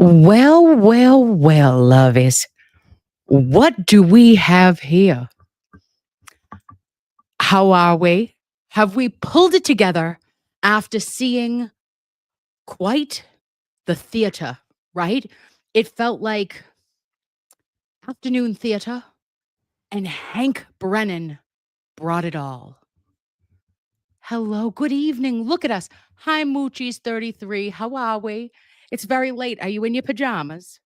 Well, well, well, loveys. What do we have here? How are we? Have we pulled it together after seeing quite the theater, right? It felt like afternoon theater, and Hank Brennan brought it all. Hello, good evening. Look at us. Hi, Moochie's 33. How are we? It's very late. Are you in your pajamas?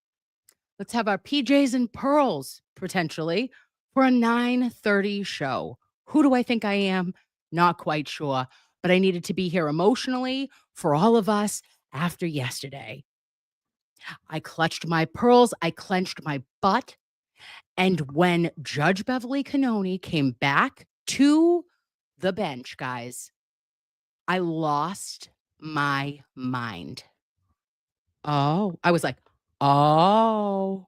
Let's have our PJs and pearls, potentially, for a 9:30 show. Who do I think I am? Not quite sure, but I needed to be here emotionally for all of us after yesterday. I clutched my pearls, I clenched my butt, and when Judge Beverly Cannone came back to the bench, guys, I lost my mind. Oh, I was like, "Oh,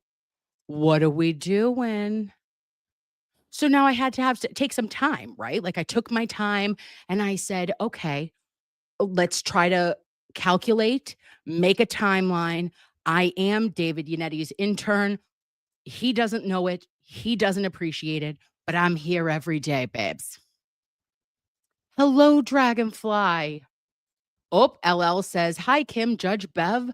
what are we doing?" So now I had to take some time, right? Like I took my time and I said, okay, let's try to calculate, make a timeline. I am David Yanetti's intern. He doesn't know it. He doesn't appreciate it, but I'm here every day, babes. Hello, Dragonfly. Oh, LL says, hi, Kim. Judge Bev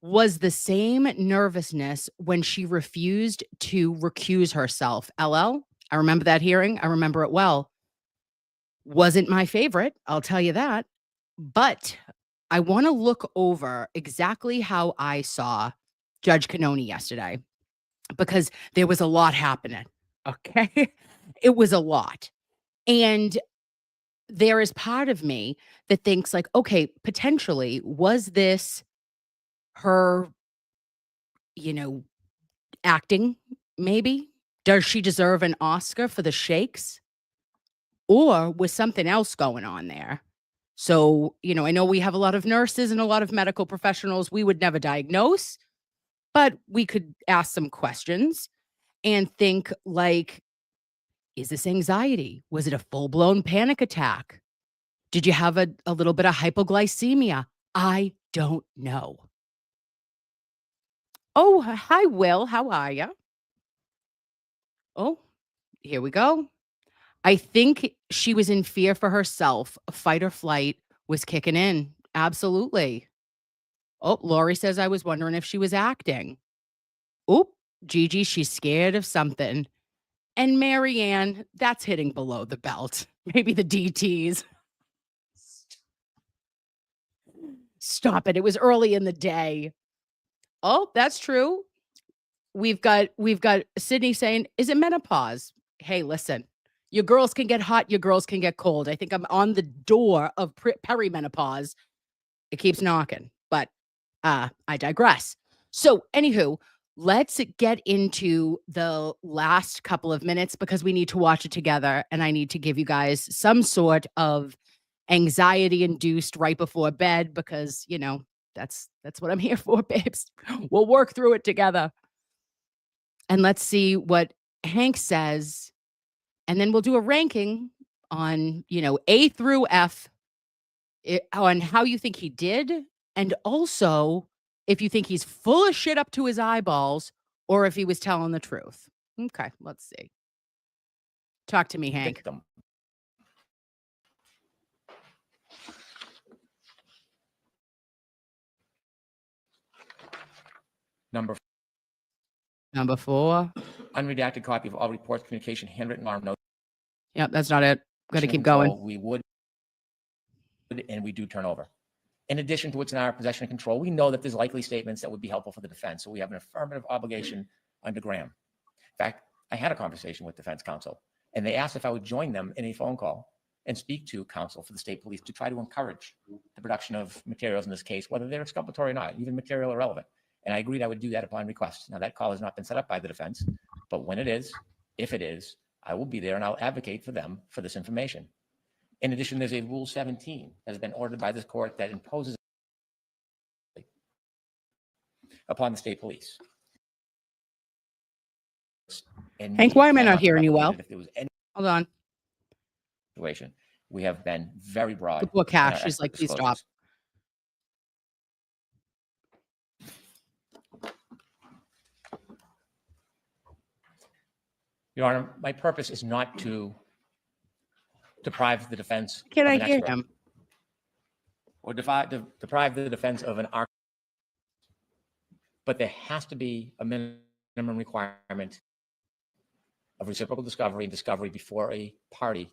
was the same nervousness when she refused to recuse herself. LL, I remember that hearing. I remember it well. Wasn't my favorite, I'll tell you that. But I want to look over exactly how I saw Judge Cannone yesterday because there was a lot happening. Okay. It was a lot. And there is part of me that thinks, like, okay, potentially, was this her, you know, acting? Maybe. Does she deserve an Oscar for the shakes? Or was something else going on there? So, I know we have a lot of nurses and a lot of medical professionals. We would never diagnose, but we could ask some questions and think like, is this anxiety? Was it a full-blown panic attack? Did you have a little bit of hypoglycemia? I don't know. Oh, hi, Will. How are you? Oh, here we go. I think she was in fear for herself. Fight or flight was kicking in. Absolutely. Oh, Lori says I was wondering if she was acting. Oop, Gigi, she's scared of something. And Marianne, that's hitting below the belt. Maybe the DTs. Stop it. It was early in the day. Oh, that's true. We've got Sydney saying, is it menopause? Hey, listen, your girls can get hot, your girls can get cold. I think I'm on the door of perimenopause. It keeps knocking, but I digress. So, anywho, let's get into the last couple of minutes because we need to watch it together and I need to give you guys some sort of anxiety induced right before bed because, that's what I'm here for, babes. We'll work through it together. And let's see what Hank says and then we'll do a ranking on, A through F on how you think he did and also if you think he's full of shit up to his eyeballs or if he was telling the truth. Okay, let's see. Talk to me, Hank. Victim. Number 4. Unredacted copy of all reports, communication, handwritten arm notes. Yep, that's not it. Got to keep going. We would and we do turn over. In addition to what's in our possession and control, we know that there's likely statements that would be helpful for the defense. So we have an affirmative obligation under Graham. In fact, I had a conversation with defense counsel and they asked if I would join them in a phone call and speak to counsel for the state police to try to encourage the production of materials in this case, whether they're exculpatory or not, even material irrelevant. And I agreed I would do that upon request. Now that call has not been set up by the defense, but when it is, if it is, I will be there and I'll advocate for them for this information. In addition, there's a Rule 17 that has been ordered by this court that imposes upon the state police. And Hank, why am I not hearing you well? If there was any Hold on. situation, we have been very broad. The poor Cash is like, please stop. Your Honor, my purpose is not to deprive the defense Can of I an hear expert him? or deprive the defense of an arc, but there has to be a minimum requirement of reciprocal discovery and discovery before a party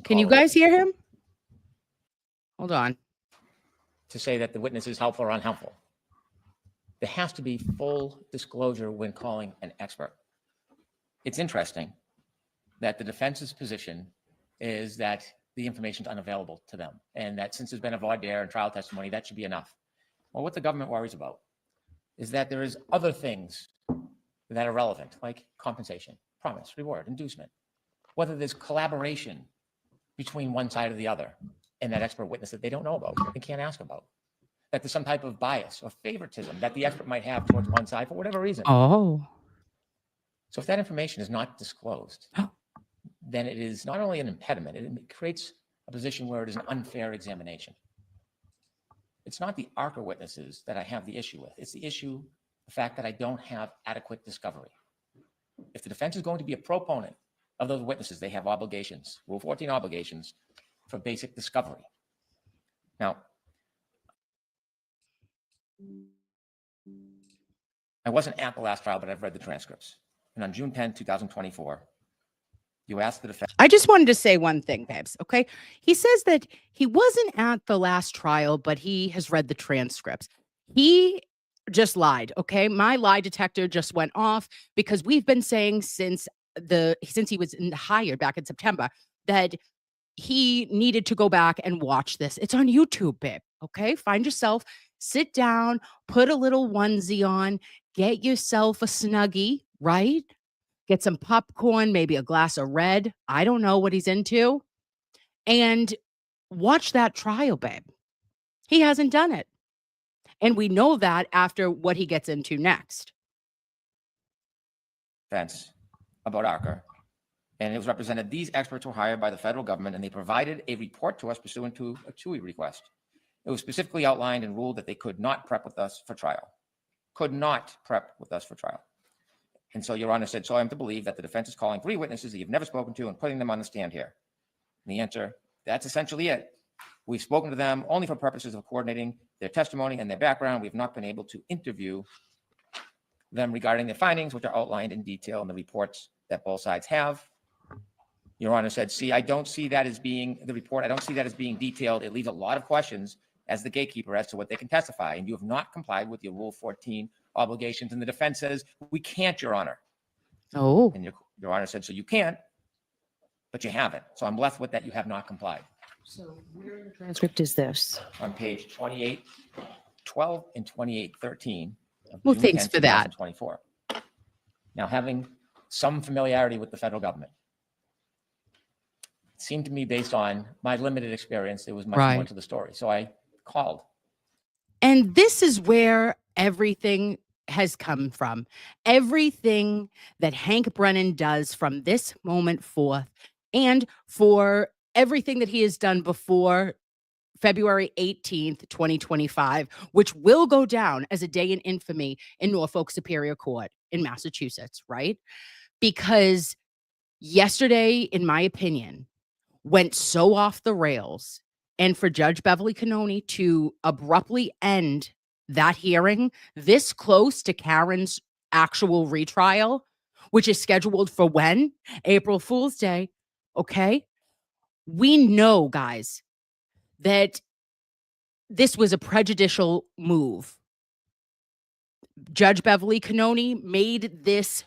Can you guys hear him? Hold on. to say that the witness is helpful or unhelpful. There has to be full disclosure when calling an expert. It's interesting that the defense's position is that the information is unavailable to them, and that since there's been a voir dire and trial testimony, that should be enough. Well, what the government worries about is that there is other things that are relevant, like compensation, promise, reward, inducement, whether there's collaboration between one side or the other and that expert witness that they don't know about and can't ask about, that there's some type of bias or favoritism that the expert might have towards one side for whatever reason. Oh. So if that information is not disclosed, then it is not only an impediment, it creates a position where it is an unfair examination. It's not the ARCA witnesses that I have the issue with. It's the fact that I don't have adequate discovery. If the defense is going to be a proponent of those witnesses, they have obligations, Rule 14 obligations for basic discovery. Now, I wasn't at the last trial, but I've read the transcripts. And on June 10, 2024, you asked the defense. I just wanted to say one thing, babes. Okay. He says that he wasn't at the last trial, but he has read the transcripts. He just lied. Okay. My lie detector just went off because we've been saying since he was hired back in September that he needed to go back and watch this. It's on YouTube, babe. Okay. Find yourself, sit down, put a little onesie on, get yourself a Snuggie, right? Get some popcorn, maybe a glass of red. I don't know what he's into. And watch that trial, babe. He hasn't done it. And we know that after what he gets into next. Defense about ARCA. And it was represented, these experts were hired by the federal government and they provided a report to us pursuant to a TUI request. It was specifically outlined and ruled that they could not prep with us for trial. Could not prep with us for trial. And so Your Honor said, so I'm to believe that the defense is calling 3 witnesses that you've never spoken to and putting them on the stand here. And the answer, that's essentially it. We've spoken to them only for purposes of coordinating their testimony and their background. We've not been able to interview them regarding their findings, which are outlined in detail in the reports that both sides have. Your Honor said, see, I don't see that as being the report. I don't see that as being detailed. It leaves a lot of questions as the gatekeeper as to what they can testify. And you have not complied with your Rule 14 obligations. And the defense says, we can't, Your Honor. Oh. And Your Honor said, so you can't, but you haven't. So I'm left with that you have not complied. So where in the transcript is this? On page 2812 and 2813. Well, thanks for that. 2024. Now, having some familiarity with the federal government, it seemed to me based on my limited experience, there was much more to the story. So I called. And this is where everything has come from. Everything that Hank Brennan does from this moment forth, and for everything that he has done before February 18th, 2025, which will go down as a day in infamy in Norfolk Superior Court in Massachusetts, right? Because yesterday, in my opinion, went so off the rails. And for Judge Beverly Cannone to abruptly end that hearing this close to Karen's actual retrial, which is scheduled for when? April Fool's Day. Okay. We know, guys, that this was a prejudicial move. Judge Beverly Cannone made this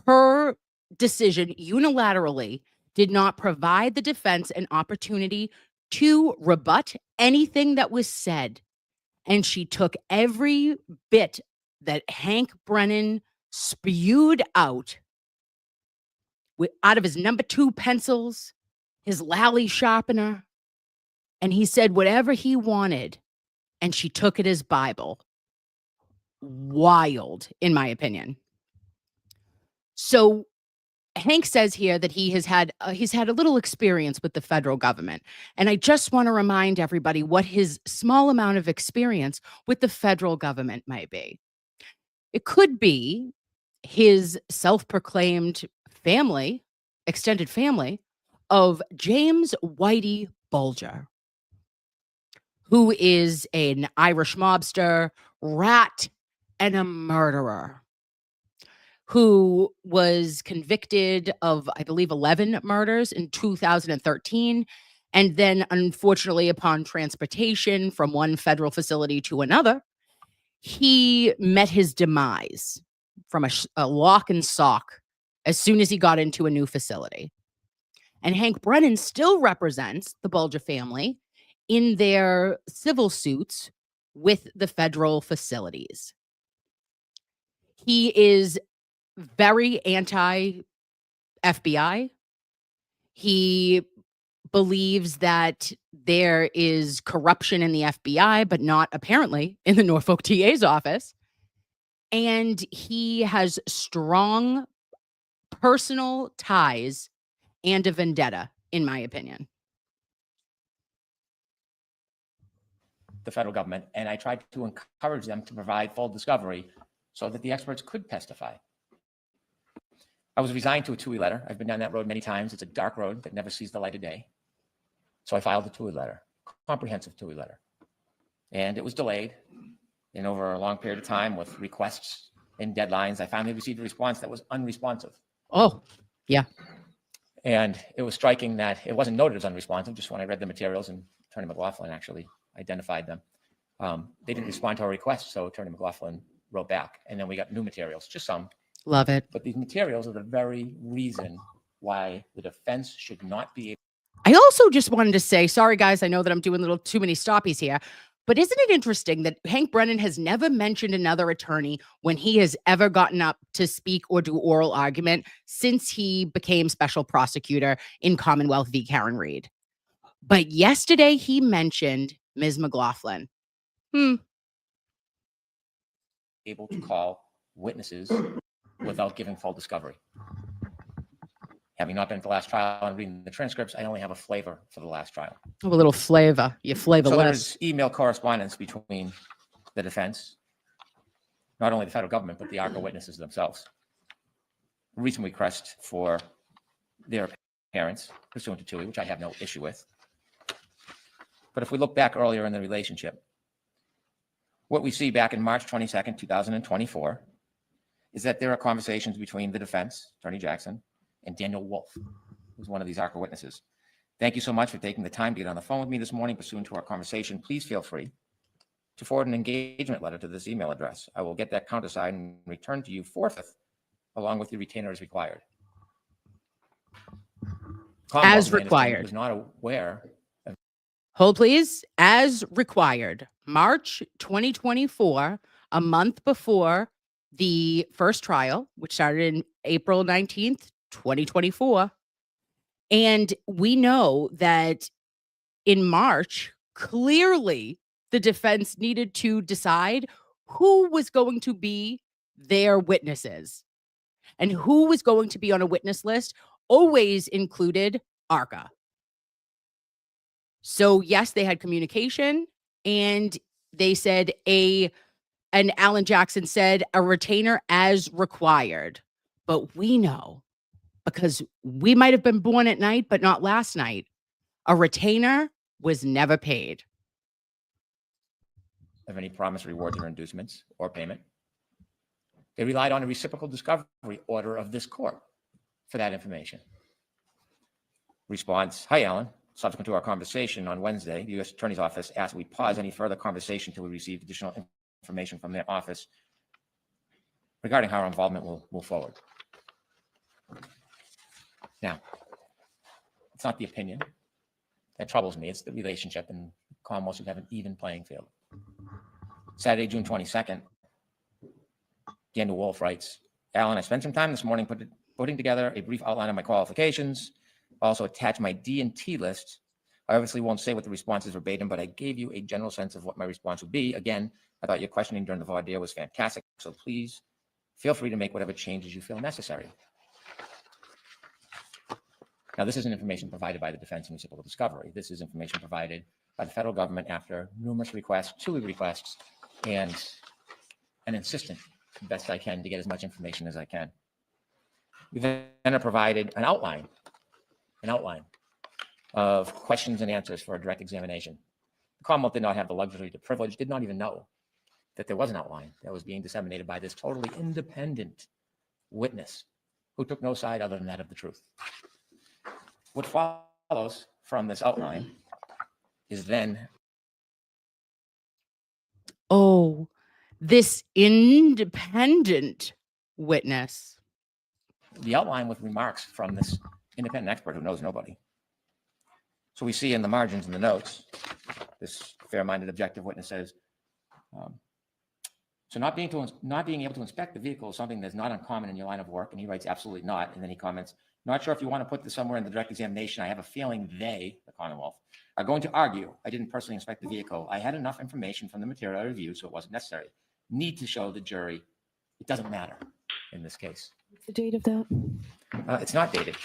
her decision unilaterally, did not provide the defense an opportunity to rebut anything that was said. And she took every bit that Hank Brennan spewed out of his number 2 pencils, his Lally sharpener, and he said whatever he wanted, and she took it as Bible. Wild, in my opinion. So Hank says here that he's had a little experience with the federal government. And I just want to remind everybody what his small amount of experience with the federal government might be. It could be his self-proclaimed family, extended family of James Whitey Bulger, who is an Irish mobster, rat, and a murderer, who was convicted of, I believe, 11 murders in 2013. And then, unfortunately, upon transportation from one federal facility to another, he met his demise from a lock and sock as soon as he got into a new facility. And Hank Brennan still represents the Bulger family in their civil suits with the federal facilities. He is very anti FBI. He believes that there is corruption in the FBI, but not apparently in the Norfolk DA's office. And he has strong personal ties and a vendetta, in my opinion. The federal government, and I tried to encourage them to provide full discovery so that the experts could testify. I was resigned to a TUI letter. I've been down that road many times. It's a dark road that never sees the light of day. So I filed a TUI letter, comprehensive TUI letter. And it was delayed. And over a long period of time with requests and deadlines, I finally received a response that was unresponsive. Oh, yeah. And it was striking that it wasn't noted as unresponsive. Just when I read the materials, and Attorney McLaughlin actually identified them, they didn't respond to our request. So Attorney McLaughlin wrote back, and then we got new materials, just some. Love it. But these materials are the very reason why the defense should not be able. I also just wanted to say, sorry, guys, I know that I'm doing a little too many stoppies here, but isn't it interesting that Hank Brennan has never mentioned another attorney when he has ever gotten up to speak or do oral argument since he became special prosecutor in Commonwealth v. Karen Read? But yesterday he mentioned Ms. McLaughlin. Able to call witnesses without giving full discovery. Having not been at the last trial and reading the transcripts, I only have a flavor for the last trial. Oh, a little flavor. You flavorless. So there's email correspondence between the defense, not only the federal government, but the ARCA witnesses themselves. Recent request for their parents pursuant to TUI, which I have no issue with. But if we look back earlier in the relationship, what we see back in March 22nd, 2024, is that there are conversations between the defense, Attorney Jackson, and Daniel Wolf, who's one of these ARCA witnesses. Thank you so much for taking the time to get on the phone with me this morning pursuant to our conversation. Please feel free to forward an engagement letter to this email address. I will get that countersigned and return to you forthwith, along with the retainer as required. As required. Was not aware. Hold, please. As required. March 2024, a month before the first trial, which started in April 19th, 2024. And we know that in March, clearly the defense needed to decide who was going to be their witnesses and who was going to be on a witness list, always included ARCA. So yes, they had communication, and they said and Alan Jackson said a retainer as required. But we know, because we might have been born at night, but not last night, a retainer was never paid. Of any promised rewards or inducements or payment. They relied on a reciprocal discovery order of this court for that information. Response: Hi, Alan. Subsequent to our conversation on Wednesday, the U.S. Attorney's Office asked we pause any further conversation until we receive additional information from their office regarding how our involvement will move forward. Now, it's not the opinion that troubles me. It's the relationship, and Commonwealth should have an even playing field. Saturday, June 22nd, Daniel Wolf writes, Alan, I spent some time this morning putting together a brief outline of my qualifications. Also attached my D&T list. I obviously won't say what the response is verbatim, but I gave you a general sense of what my response would be. Again, I thought your questioning during the voir dire was fantastic. So please feel free to make whatever changes you feel necessary. Now, this isn't information provided by the defense in reciprocal discovery. This is information provided by the federal government after numerous requests, TUI requests, and an insistent the best I can to get as much information as I can. We then are provided an outline of questions and answers for a direct examination. The Commonwealth did not have the luxury, the privilege, did not even know that there was an outline that was being disseminated by this totally independent witness who took no side other than that of the truth. What follows from this outline is then, Oh, this independent witness. the outline with remarks from this independent expert who knows nobody. So we see in the margins in the notes, this fair-minded objective witness says, so not being able to inspect the vehicle is something that's not uncommon in your line of work. And he writes, absolutely not. And then he comments, not sure if you want to put this somewhere in the direct examination. I have a feeling they, the Commonwealth, are going to argue I didn't personally inspect the vehicle. I had enough information from the material I reviewed, so it wasn't necessary. Need to show the jury it doesn't matter in this case. What's the date of that? It's not dated.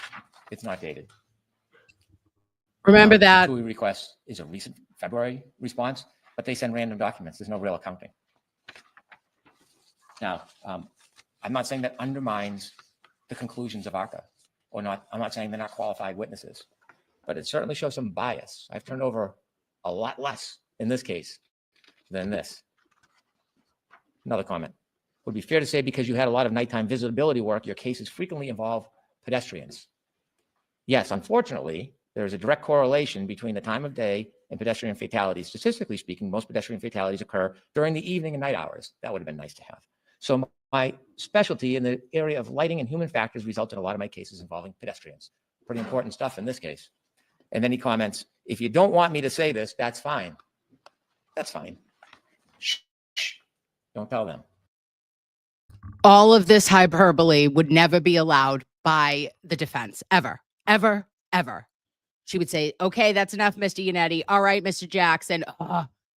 It's not dated. Remember that. The TUI request is a recent February response, but they send random documents. There's no real accounting. Now, I'm not saying that undermines the conclusions of ARCA, or not. I'm not saying they're not qualified witnesses, but it certainly shows some bias. I've turned over a lot less in this case than this. Another comment. Would be fair to say because you had a lot of nighttime visibility work, your cases frequently involve pedestrians. Yes, unfortunately, there is a direct correlation between the time of day and pedestrian fatalities. Statistically speaking, most pedestrian fatalities occur during the evening and night hours. That would have been nice to have. So my specialty in the area of lighting and human factors results in a lot of my cases involving pedestrians. Pretty important stuff in this case. And then he comments, if you don't want me to say this, that's fine. That's fine. Shh, shh. Don't tell them. All of this hyperbole would never be allowed by the defense, ever, ever, ever. She would say, okay, that's enough, Mr. Yannetti. All right, Mr. Jackson.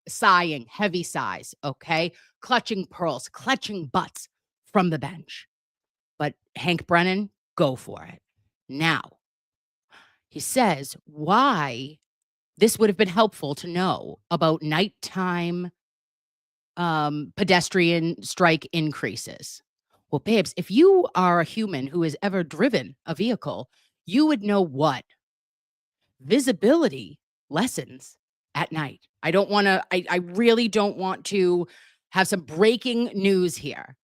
Sighing, heavy sighs, okay? Clutching pearls, clutching butts from the bench. But Hank Brennan, go for it. Now, he says why this would have been helpful to know about nighttime pedestrian strike increases. Well, babes, if you are a human who has ever driven a vehicle, you would know what? Visibility lessens at night. I really don't want to have some breaking news here.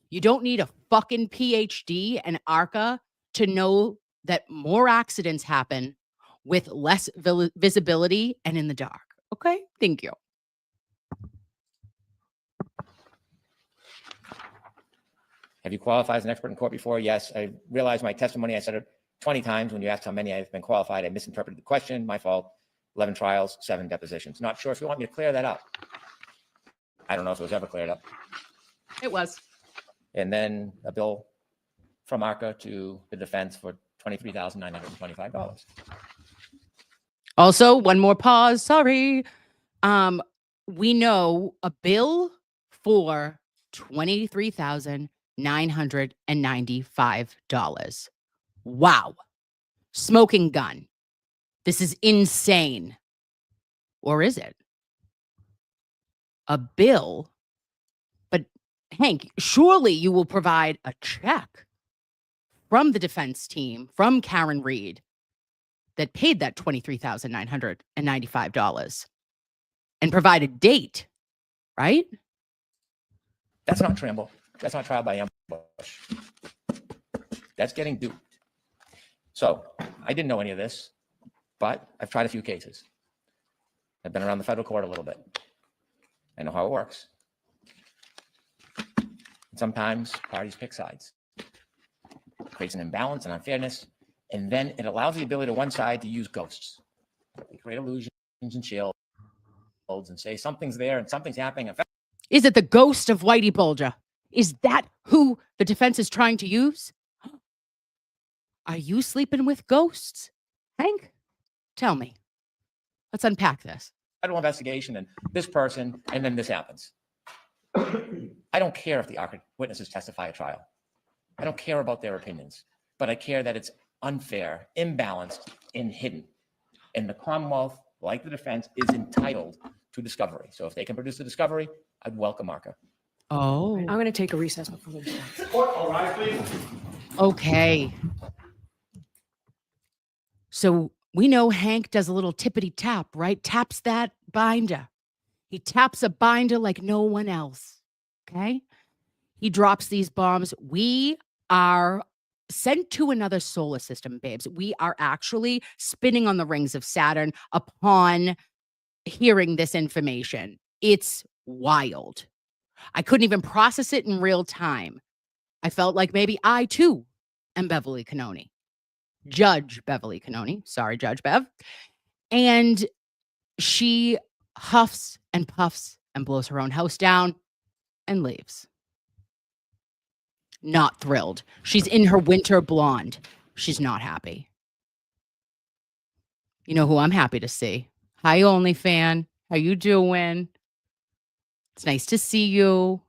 You don't need a fucking PhD and ARCA to know that more accidents happen with less visibility and in the dark. Okay? Thank you. Have you qualified as an expert in court before? Yes. I realized my testimony, I said it 20 times. When you asked how many I've been qualified, I misinterpreted the question. My fault. 11 trials, 7 depositions. Not sure if you want me to clear that up. I don't know if it was ever cleared up. It was. And then a bill from ARCA to the defense for $23,925. Also, one more pause. Sorry. We know a bill for $23,995. Wow. Smoking gun. This is insane. Or is it? A bill? But Hank, surely you will provide a check from the defense team, from Karen Read, that paid that $23,995 and provide a date, right? That's not Trimble. That's not trial by ambush. That's getting duped. So I didn't know any of this, but I've tried a few cases. I've been around the federal court a little bit. I know how it works. Sometimes parties pick sides. It creates an imbalance and unfairness, and then it allows the ability to one side to use ghosts. They create illusions and shields and say something's there and something's happening. Is it the ghost of Whitey Bulger? Is that who the defense is trying to use? Are you sleeping with ghosts? Hank, tell me. Let's unpack this. Federal investigation and this person, and then this happens. I don't care if the witnesses testify at trial. I don't care about their opinions, but I care that it's unfair, imbalanced, and hidden. And the Commonwealth, like the defense, is entitled to discovery. So if they can produce the discovery, I'd welcome ARCA. Oh, I'm going to take a recess before we start. Court, all rise, please. okay. So we know Hank does a little tippity tap, right? Taps that binder. He taps a binder like no one else. Okay. He drops these bombs. We are sent to another solar system, babes. We are actually spinning on the rings of Saturn upon hearing this information. It's wild. I couldn't even process it in real time. I felt like maybe I too am Beverly Cannone. Judge Beverly Cannone. Sorry, Judge Bev. And she huffs and puffs and blows her own house down and leaves. Not thrilled. She's in her winter blonde. She's not happy. You know who I'm happy to see? Hi, OnlyFan. How you doing? It's nice to see you.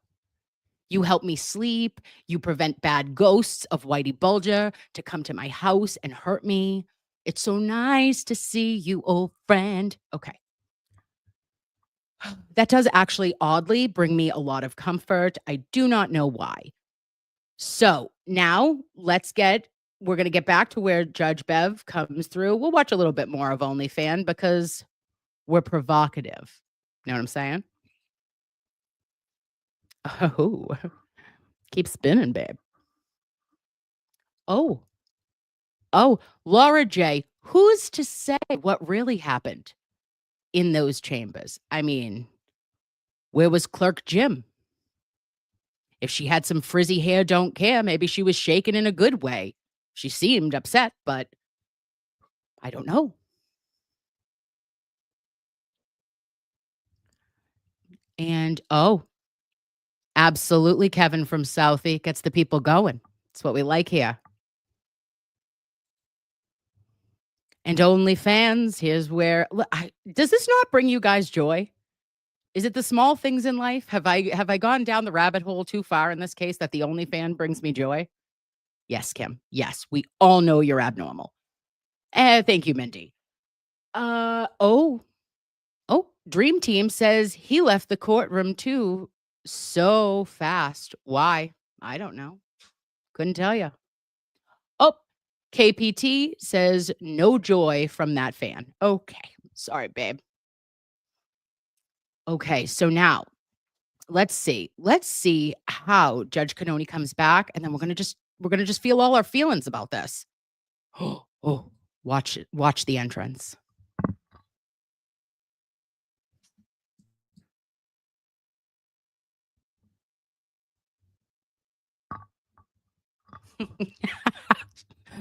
You help me sleep. You prevent bad ghosts of Whitey Bulger to come to my house and hurt me. It's so nice to see you, old friend. Okay. That does actually oddly bring me a lot of comfort. I do not know why. So now we're going to get back to where Judge Bev comes through. We'll watch a little bit more of OnlyFan because we're provocative. You know what I'm saying? Oh, keep spinning, babe. Oh, Laura J., who's to say what really happened in those chambers? I mean, where was Clerk Jim? If she had some frizzy hair, don't care. Maybe she was shaken in a good way. She seemed upset, but I don't know. And absolutely, Kevin from Southie gets the people going. It's what we like here. And OnlyFans, here's where does this not bring you guys joy? Is it the small things in life? Have I gone down the rabbit hole too far in this case that the OnlyFan brings me joy? Yes, Kim. Yes, we all know you're abnormal. Thank you, Mindy. Dream Team says he left the courtroom too so fast. Why? I don't know. Couldn't tell you. Oh, KPT says no joy from that fan. Okay. Sorry, babe. Okay, so now let's see how Judge Cannone comes back, and then we're gonna just feel all our feelings about this. Oh, watch it. Watch the entrance.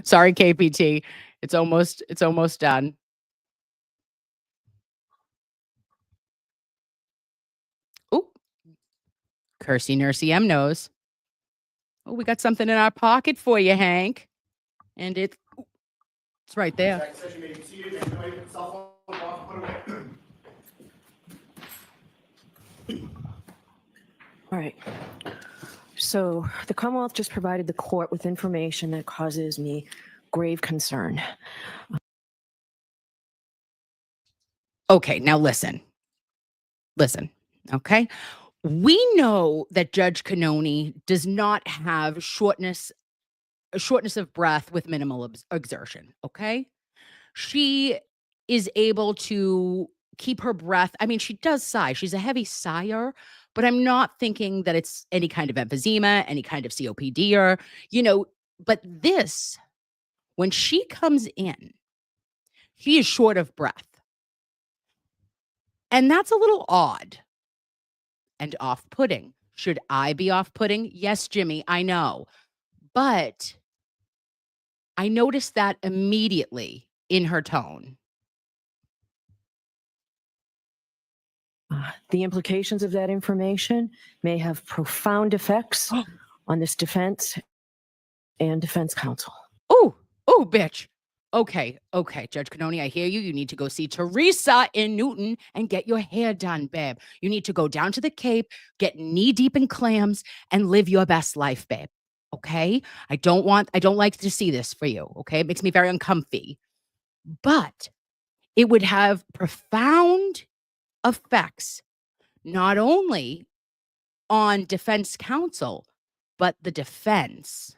Sorry, KPT. It's almost done. Oh, Cursey Nursey M knows. Oh, we got something in our pocket for you, Hank. And it's right there. Executive session may be seated. Make your way to the cell phone box, put away. All right. So the Commonwealth just provided the court with information that causes me grave concern. Okay, now listen. Okay? We know that Judge Cannone does not have shortness of breath with minimal exertion, okay? She is able to keep her breath. I mean, she does sigh. She's a heavy sigher, but I'm not thinking that it's any kind of emphysema, any kind of COPD or, but this, when she comes in, she is short of breath. And that's a little odd and off-putting. Should I be off-putting? Yes, Jimmy, I know. But I noticed that immediately in her tone. The implications of that information may have profound effects on this defense and defense counsel. Oh, bitch. Okay, Judge Cannone, I hear you. You need to go see Teresa in Newton and get your hair done, babe. You need to go down to the Cape, get knee deep in clams, and live your best life, babe. Okay? I don't like to see this for you. Okay? It makes me very uncomfy. But it would have profound effects, not only on defense counsel, but the defense.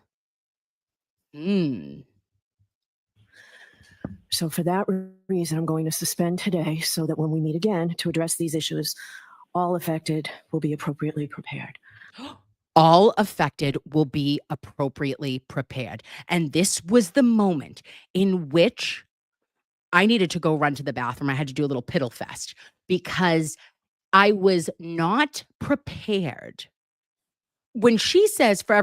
So for that reason, I'm going to suspend today so that when we meet again to address these issues, all affected will be appropriately prepared. All affected will be appropriately prepared. And this was the moment in which I needed to go run to the bathroom. I had to do a little piddle fest because I was not prepared. When she says for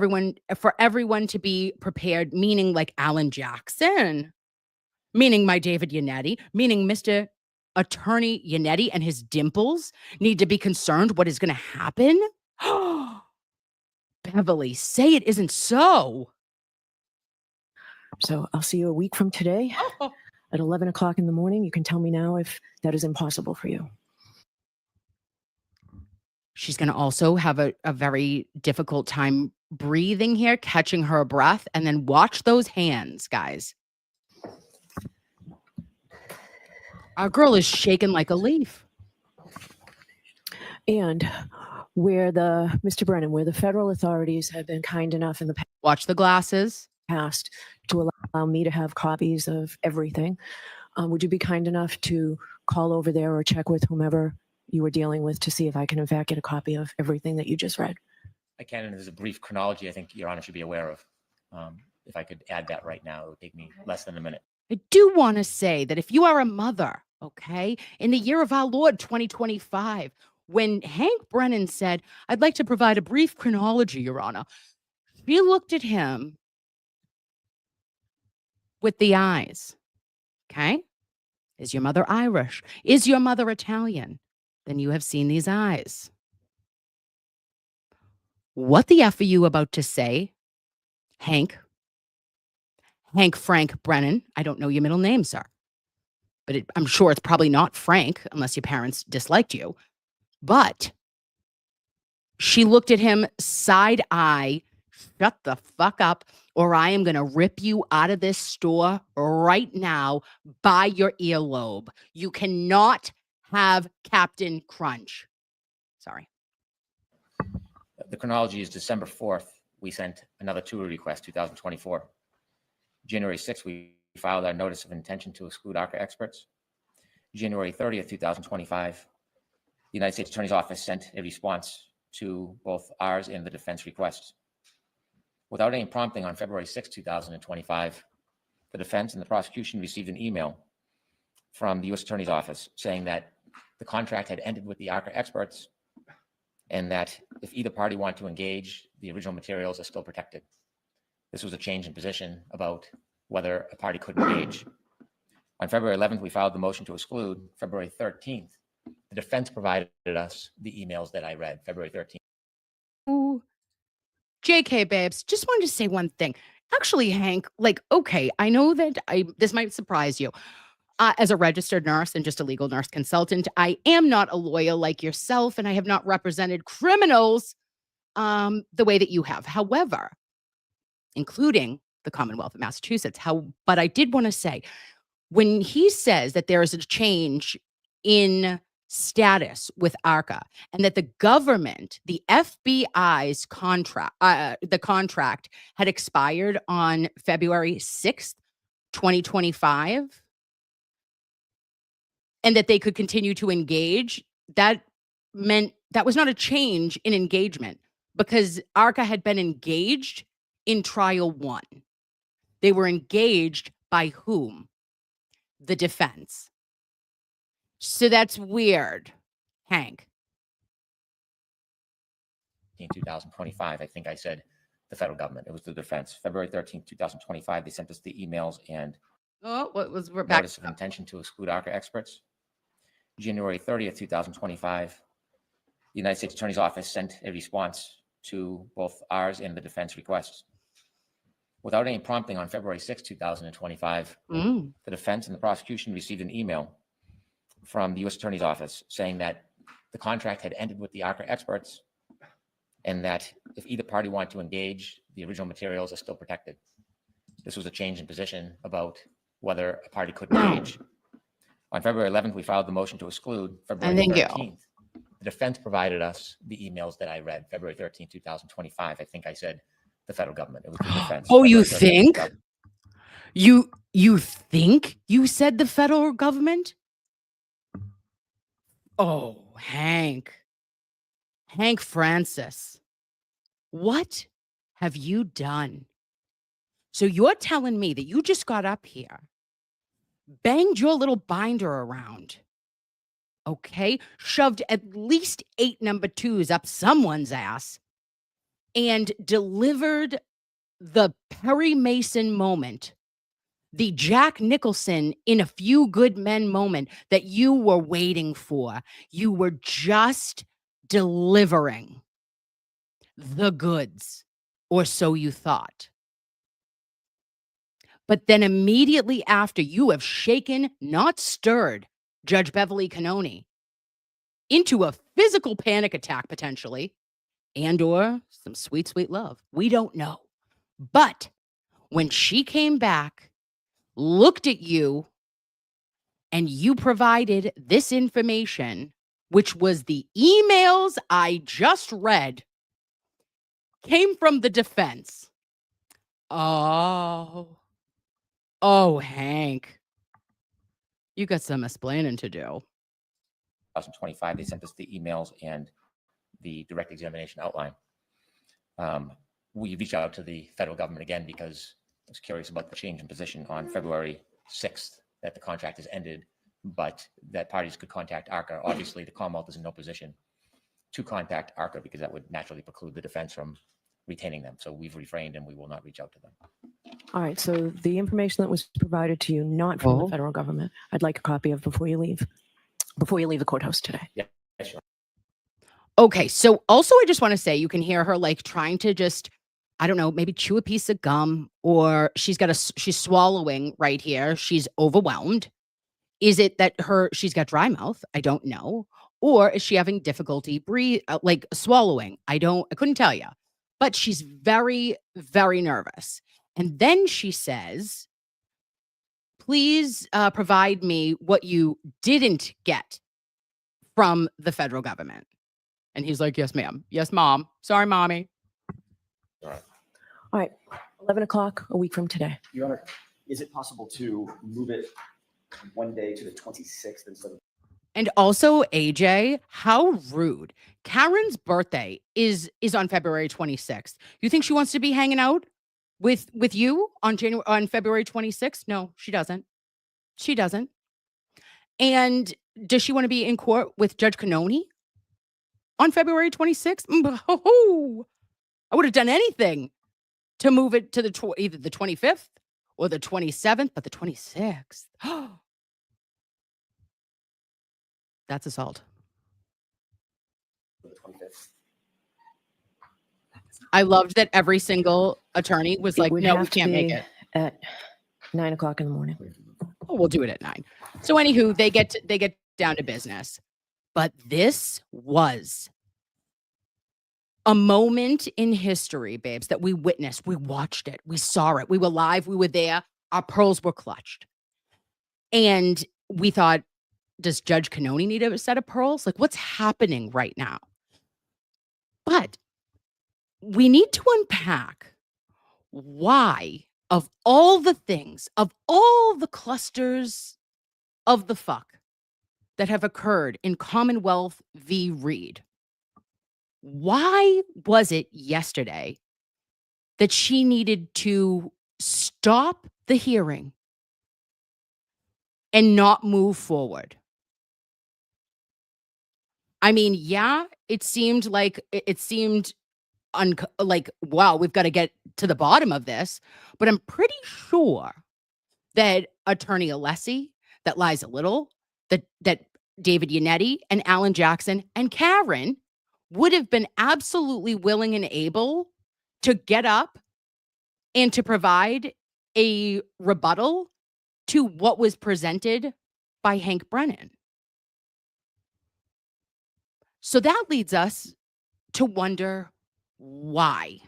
everyone to be prepared, meaning like Alan Jackson, meaning my David Yannetti, meaning Mr. Attorney Yannetti and his dimples need to be concerned what is going to happen. Beverly, say it isn't so. So I'll see you a week from today at 11 o'clock in the morning. You can tell me now if that is impossible for you. She's going to also have a very difficult time breathing here, catching her breath, and then watch those hands, guys. Our girl is shaking like a leaf. And Mr. Brennan, where the federal authorities have been kind enough in the Watch the glasses. past to allow me to have copies of everything, would you be kind enough to call over there or check with whomever you were dealing with to see if I can in fact get a copy of everything that you just read? I can, and there's a brief chronology I think Your Honor should be aware of. If I could add that right now, it would take me less than a minute. I do want to say that if you are a mother, okay, in the year of our Lord 2025, when Hank Brennan said, "I'd like to provide a brief chronology, Your Honor," she looked at him with the eyes. Okay? Is your mother Irish? Is your mother Italian? Then you have seen these eyes. What the F are you about to say, Hank Frank Brennan? I don't know your middle name, sir. But I'm sure it's probably not Frank unless your parents disliked you. But she looked at him side eye, shut the fuck up, or I am going to rip you out of this store right now by your earlobe. You cannot have Captain Crunch. Sorry. The chronology is December 4th. We sent another tour request, 2024. January 6th, we filed our notice of intention to exclude ARCA experts. January 30th, 2025, the United States Attorney's Office sent a response to both ours and the defense requests. Without any prompting, on February 6, 2025, the defense and the prosecution received an email from the U.S. Attorney's Office saying that the contract had ended with the ARCA experts and that if either party wanted to engage, the original materials are still protected. This was a change in position about whether a party could engage. On February 11th, we filed the motion to exclude. February 13th, the defense provided us the emails that I read, February 13th. Ooh. JK, babes, just wanted to say one thing. Actually, Hank, like, okay, I know that this might surprise you. As a registered nurse and just a legal nurse consultant, I am not a lawyer like yourself, and I have not represented criminals the way that you have. However, including the Commonwealth of Massachusetts. But I did want to say, when he says that there is a change in status with ARCA and that the government, the FBI's contract, the contract had expired on February 6th, 2025, and that they could continue to engage, that meant that was not a change in engagement because ARCA had been engaged in trial 1. They were engaged by whom? The defense. So that's weird, Hank. In 2025, I think I said the federal government. It was the defense. February 13th, 2025, they sent us the emails and We're back. notice of intention to exclude ARCA experts. January 30th, 2025, the United States Attorney's Office sent a response to both ours and the defense requests. Without any prompting, on February 6, 2025, the defense and the prosecution received an email from the U.S. Attorney's Office saying that the contract had ended with the ARCA experts and that if either party wanted to engage, the original materials are still protected. This was a change in position about whether a party could engage. On February 11th, we filed the motion to exclude. February 13th, The defense provided us the emails that I read, February 13th, 2025. I think I said the federal government. It was the defense. Oh, you February 13th, think? 2000. You think you said the federal government? Oh, Hank Francis, what have you done? So you're telling me that you just got up here, banged your little binder around, okay, shoved at least 8 number 2s up someone's ass, and delivered the Perry Mason moment, the Jack Nicholson in A Few Good Men moment that you were waiting for. You were just delivering the goods, or so you thought. But then immediately after, you have shaken, not stirred, Judge Beverly Cannone into a physical panic attack potentially, and or some sweet, sweet love. We don't know. But when she came back, looked at you, and you provided this information, which was the emails I just read, came from the defense. Oh, Hank, you got some explaining to do. 2025, they sent us the emails and the direct examination outline. We reached out to the federal government again because I was curious about the change in position on February 6th that the contract has ended, but that parties could contact ARCA. Obviously, the Commonwealth is in no position to contact ARCA because that would naturally preclude the defense from retaining them. So we've refrained and we will not reach out to them. All right. So the information that was provided to you, not from Oh. the federal government, I'd like a copy of before you leave the courthouse today. Yeah, sure. Okay, so also I just want to say you can hear her like trying to just, I don't know, maybe chew a piece of gum, or she's swallowing right here. She's overwhelmed. Is it that she's got dry mouth? I don't know. Or is she having difficulty like swallowing? I couldn't tell you. But she's very, very nervous. And then she says, please provide me what you didn't get from the federal government. And he's like, yes, ma'am. Yes, mom. Sorry, mommy. All right. 11 o'clock a week from today. Your Honor, is it possible to move it one day to the 26th instead of? And also, AJ, how rude. Karen's birthday is on February 26th. You think she wants to be hanging out with you on February 26th? No, she doesn't. She doesn't. And does she want to be in court with Judge Cannone on February 26th? I would have done anything to move it to either the 25th or the 27th, but the 26th. That's assault. The 25th. I loved that every single attorney was like, would no, we have to can't make be it. at 9 o'clock in the morning. Oh, we'll do it at 9. So anywho, they get down to business. But this was a moment in history, babes, that we witnessed. We watched it. We saw it. We were live. We were there. Our pearls were clutched. And we thought, does Judge Cannone need a set of pearls? Like, what's happening right now? But we need to unpack why, of all the things, of all the clusters of the fuck that have occurred in Commonwealth V Read, why was it yesterday that she needed to stop the hearing and not move forward? I mean, yeah, it seemed like like, wow, we've got to get to the bottom of this. But I'm pretty sure that Attorney Alessi, that Liza Little, that David Yannetti and Alan Jackson and Karen would have been absolutely willing and able to get up and to provide a rebuttal to what was presented by Hank Brennan. So that leads us to wonder why.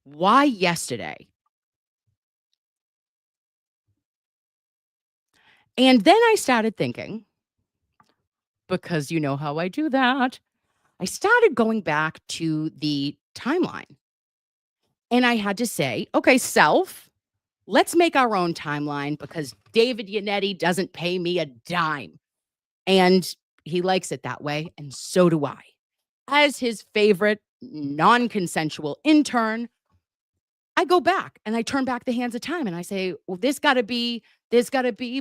Why yesterday? And then I started thinking, because you know how I do that. I started going back to the timeline. And I had to say, okay, self, let's make our own timeline because David Yannetti doesn't pay me a dime. And he likes it that way. And so do I. As his favorite non-consensual intern, I go back and I turn back the hands of time and I say, well, there's got to be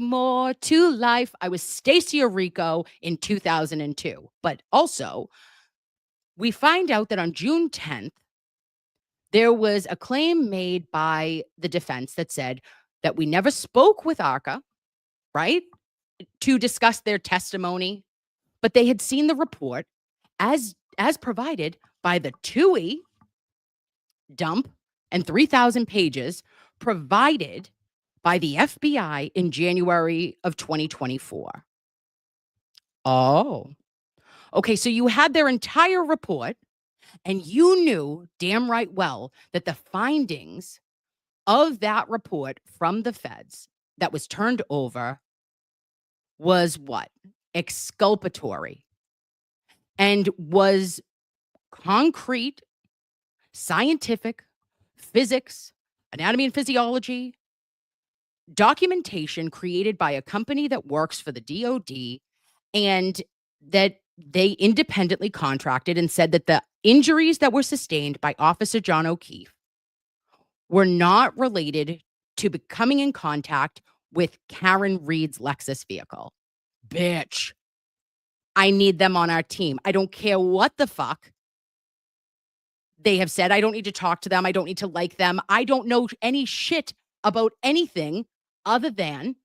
more to life. I was Stacia Rico in 2002. But also, we find out that on June 10th, there was a claim made by the defense that said that we never spoke with ARCA, right, to discuss their testimony, but they had seen the report as provided by the TUI dump and 3,000 pages provided by the FBI in January of 2024. Oh, okay. So you had their entire report and you knew damn right well that the findings of that report from the feds that was turned over was what? Exculpatory and was concrete, scientific, physics, anatomy and physiology, documentation created by a company that works for the DOD and that they independently contracted and said that the injuries that were sustained by Officer John O'Keefe were not related to becoming in contact with Karen Read's Lexus vehicle. Bitch, I need them on our team. I don't care what the fuck they have said. I don't need to talk to them. I don't need to like them. I don't know any shit about anything other than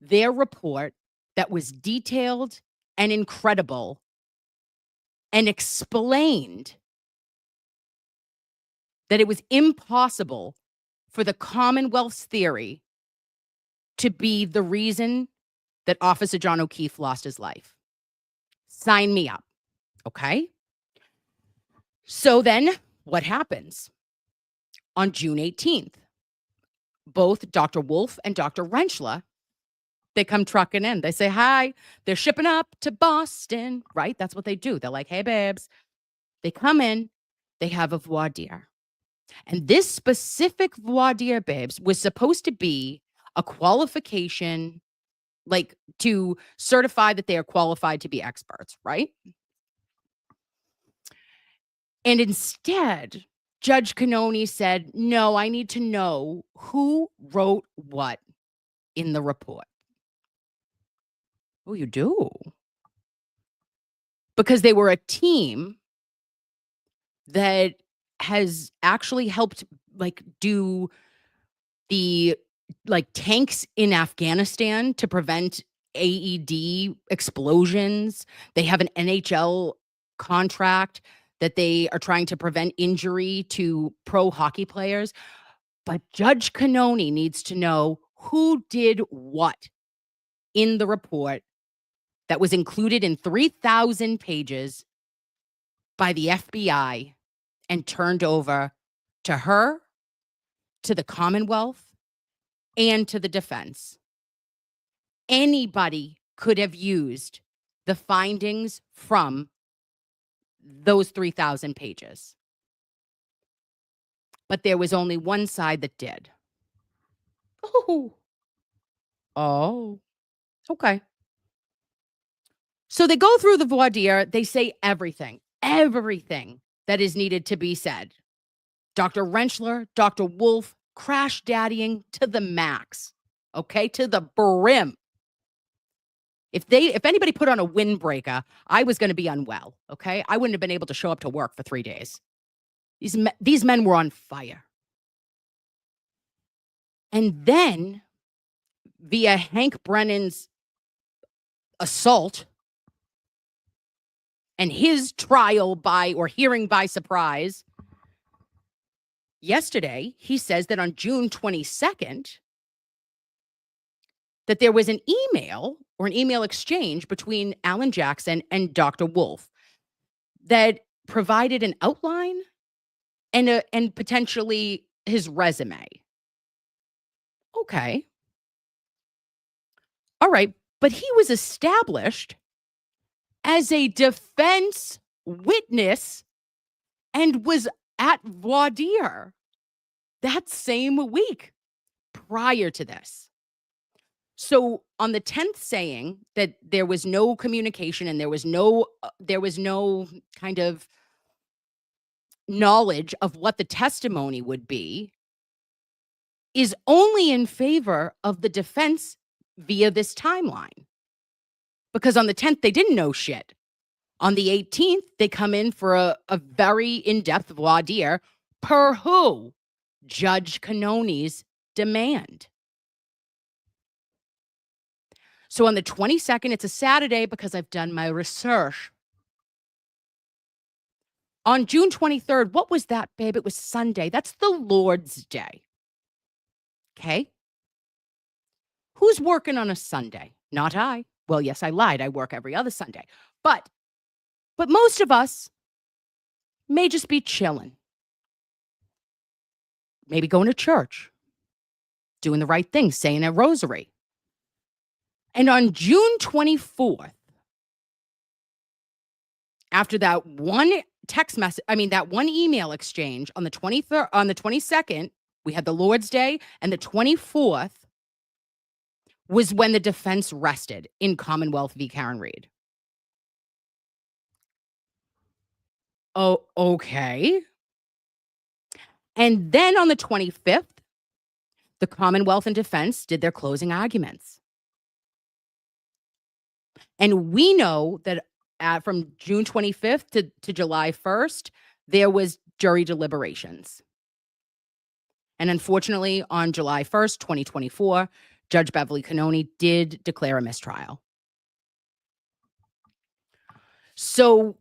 their report that was detailed and incredible and explained that it was impossible for the Commonwealth's theory to be the reason that Officer John O'Keefe lost his life. Sign me up. Okay. So then what happens? On June 18th, both Dr. Wolf and Dr. Rentschler, they come trucking in. They say, hi, they're shipping up to Boston, right? That's what they do. They're like, hey, babes. They come in, they have a voir dire. And this specific voir dire, babes, was supposed to be a qualification, like to certify that they are qualified to be experts, right? And instead, Judge Cannone said, no, I need to know who wrote what in the report. Oh, you do? Because they were a team that has actually helped like do the like tanks in Afghanistan to prevent AED explosions. They have an NHL contract that they are trying to prevent injury to pro hockey players. But Judge Cannone needs to know who did what in the report that was included in 3,000 pages by the FBI and turned over to her, to the Commonwealth, and to the defense. Anybody could have used the findings from those 3,000 pages. But there was only one side that did. Oh, okay. So they go through the voir dire. They say everything that is needed to be said. Dr. Rentschler, Dr. Wolf, crash daddying to the max, okay, to the brim. If anybody put on a windbreaker, I was going to be unwell, okay? I wouldn't have been able to show up to work for 3 days. These men were on fire. And then, via Hank Brennan's assault and his trial by or hearing by surprise, yesterday, he says that on June 22nd, that there was an email or an email exchange between Alan Jackson and Dr. Wolf that provided an outline and potentially his resume. Okay. All right. But he was established as a defense witness and was at voir dire that same week prior to this. So on the 10th saying that there was no communication and there was no kind of knowledge of what the testimony would be is only in favor of the defense via this timeline. Because on the 10th, they didn't know shit. On the 18th, they come in for a very in-depth voir dire per who? Judge Cannone's demand. So on the 22nd, it's a Saturday because I've done my research. On June 23rd, what was that, babe? It was Sunday. That's the Lord's Day. Okay? Who's working on a Sunday? Not I. Well, yes, I lied. I work every other Sunday. But most of us may just be chilling. Maybe going to church, doing the right thing, saying a rosary. And on June 24th, after that one text message, that one email exchange on the 23rd, on the 22nd, we had the Lord's Day, and the 24th was when the defense rested in Commonwealth V Karen Read. Oh, okay. And then on the 25th, the Commonwealth and defense did their closing arguments. And we know that from June 25th to July 1st, there was jury deliberations. And unfortunately, on July 1st, 2024, Judge Beverly Cannone did declare a mistrial. So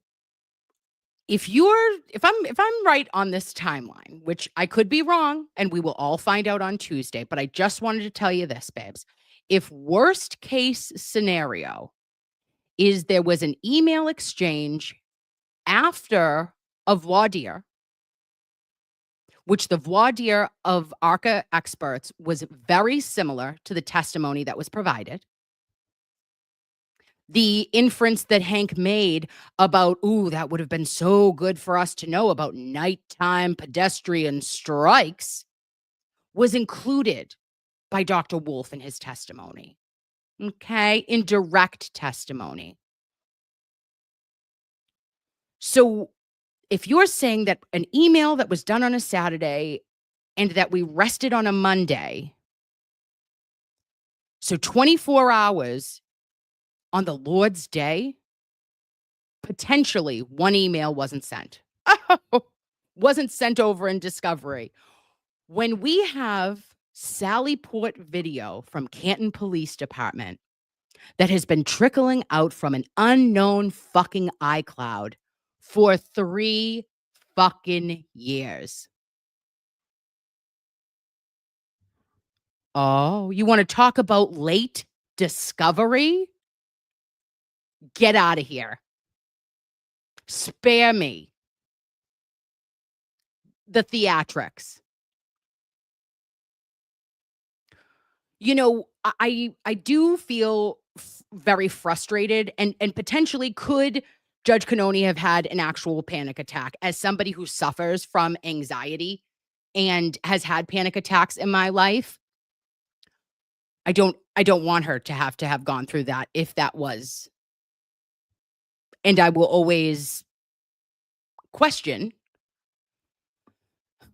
if I'm right on this timeline, which I could be wrong, and we will all find out on Tuesday, but I just wanted to tell you this, babes. If worst case scenario is there was an email exchange after a voir dire, which the voir dire of ARCA experts was very similar to the testimony that was provided. The inference that Hank made about, ooh, that would have been so good for us to know about nighttime pedestrian strikes was included by Dr. Wolf in his testimony. Okay, in direct testimony. So if you're saying that an email that was done on a Saturday and that we rested on a Monday, so 24 hours on the Lord's Day, potentially one email wasn't sent. Wasn't sent over in discovery. When we have Sally Port video from Canton Police Department that has been trickling out from an unknown fucking iCloud for 3 fucking years. Oh, you want to talk about late discovery? Get out of here. Spare me the theatrics. You know, I do feel very frustrated and potentially could Judge Cannone have had an actual panic attack as somebody who suffers from anxiety and has had panic attacks in my life. I don't want her to have gone through that if that was. And I will always question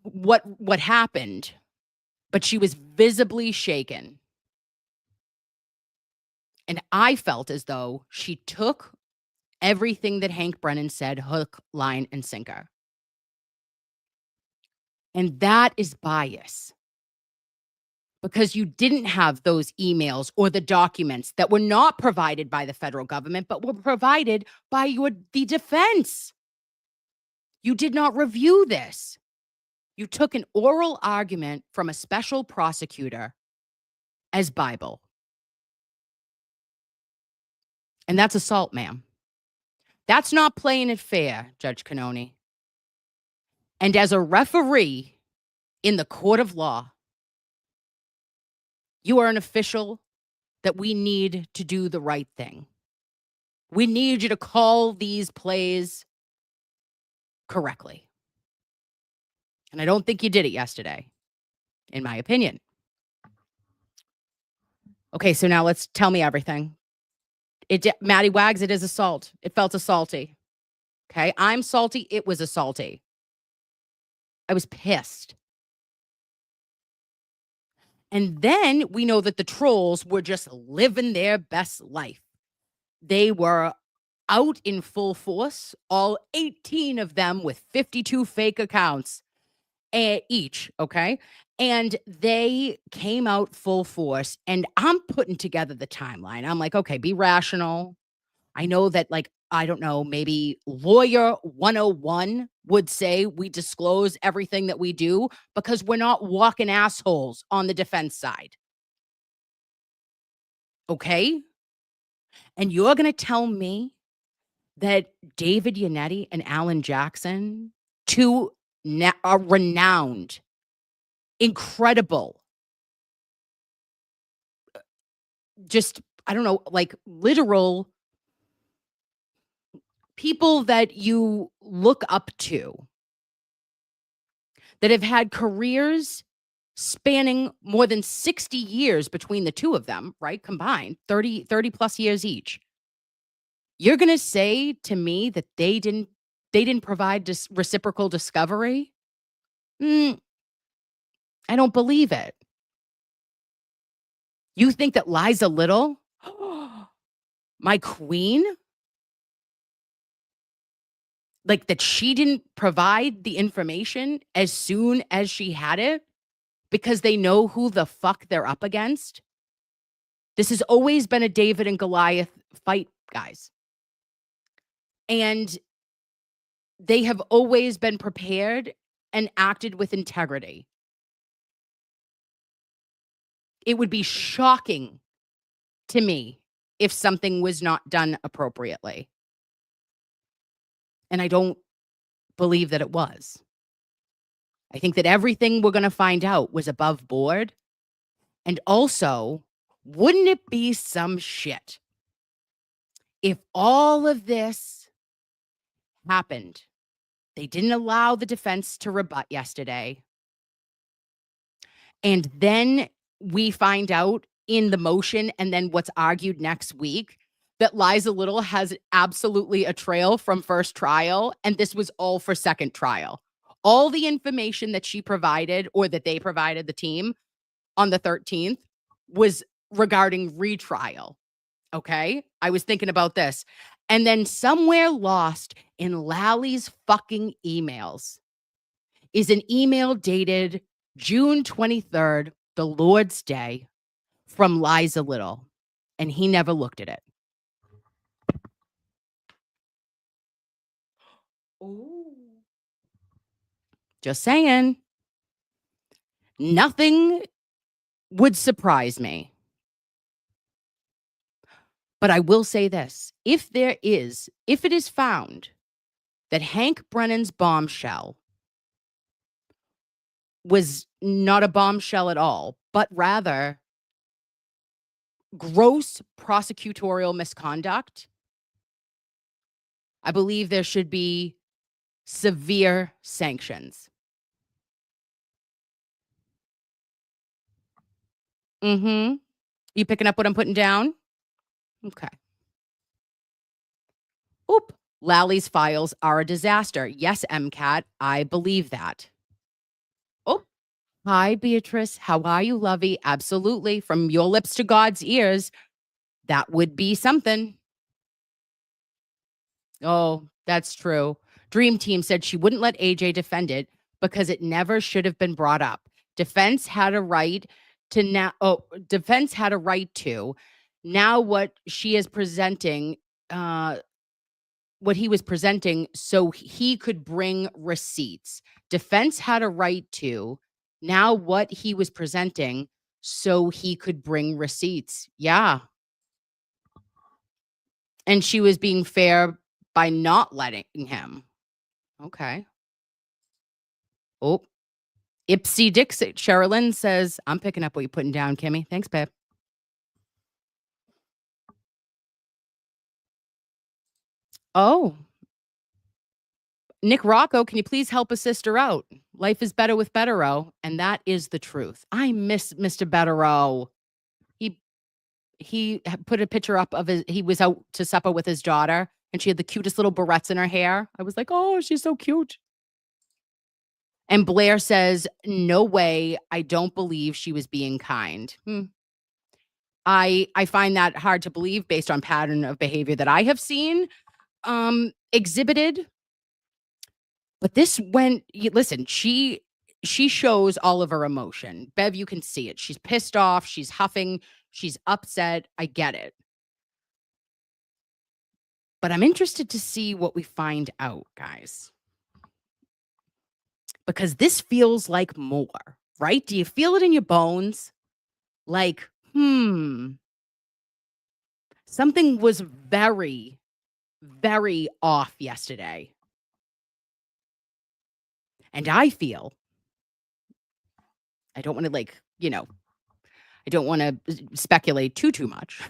what happened, but she was visibly shaken. And I felt as though she took everything that Hank Brennan said, hook, line, and sinker. And that is bias. Because you didn't have those emails or the documents that were not provided by the federal government, but were provided by the defense. You did not review this. You took an oral argument from a special prosecutor as Bible. And that's assault, ma'am. That's not playing it fair, Judge Cannone. And as a referee in the court of law, you are an official that we need to do the right thing. We need you to call these plays correctly. And I don't think you did it yesterday, in my opinion. Okay, so now let's tell me everything. Maddie Wags, it is assault. It felt assaulty. Okay, I'm salty. It was assaulty. I was pissed. And then we know that the trolls were just living their best life. They were out in full force, all 18 of them with 52 fake accounts each, okay? And they came out full force, and I'm putting together the timeline. I'm like, okay, be rational. I know that, like, I don't know, maybe lawyer 101 would say we disclose everything that we do because we're not walking assholes on the defense side. Okay? And you're going to tell me that David Yannetti and Alan Jackson, two are renowned, incredible, just, I don't know, like literal people that you look up to, that have had careers spanning more than 60 years between the two of them, right? Combined, 30 plus years each. You're going to say to me that they didn't provide reciprocal discovery? I don't believe it. You think that Liza Little, my queen, like that she didn't provide the information as soon as she had it because they know who the fuck they're up against? This has always been a David and Goliath fight, guys. And they have always been prepared and acted with integrity. It would be shocking to me if something was not done appropriately. And I don't believe that it was. I think that everything we're going to find out was above board. And also, wouldn't it be some shit if all of this happened? They didn't allow the defense to rebut yesterday. And then we find out in the motion and then what's argued next week that Liza Little has absolutely a trail from first trial, and this was all for second trial. All the information that she provided, or that they provided the team on the 13th, was regarding retrial. Okay? I was thinking about this. And then somewhere lost in Lally's fucking emails is an email dated June 23rd, the Lord's Day, from Liza Little. And he never looked at it. Ooh. Just saying. Nothing would surprise me. But I will say this. If it is found that Hank Brennan's bombshell was not a bombshell at all, but rather gross prosecutorial misconduct, I believe there should be severe sanctions. You picking up what I'm putting down? Okay. Oop. Lally's files are a disaster. Yes, MCAT, I believe that. Oh, hi, Beatrice. How are you, lovey? Absolutely. From your lips to God's ears, that would be something. Oh, that's true. Dream Team said she wouldn't let AJ defend it because it never should have been brought up. Defense had a right to now. Oh, defense had a right to. Now what she is presenting, what he was presenting, so he could bring receipts. Defense had a right to. Now what he was presenting, so he could bring receipts. Yeah. And she was being fair by not letting him. Okay. Oh, Ipsy Dixit. Sherilyn says, I'm picking up what you're putting down, Kimmy. Thanks, babe. Oh, Nick Rocco, can you please help a sister out? Life is better with Bettero, and that is the truth. I miss Mr. Bettero. He put a picture up of he was out to supper with his daughter, and she had the cutest little barrettes in her hair. I was like, oh, she's so cute. And Blair says, no way. I don't believe she was being kind. I find that hard to believe based on pattern of behavior that I have seen exhibited. But this listen, she shows all of her emotion. Bev, you can see it. She's pissed off. She's huffing. She's upset. I get it. But I'm interested to see what we find out, guys. Because this feels like more, right? Do you feel it in your bones? Like, something was very, very off yesterday. And I feel, I don't want to I don't want to speculate too much,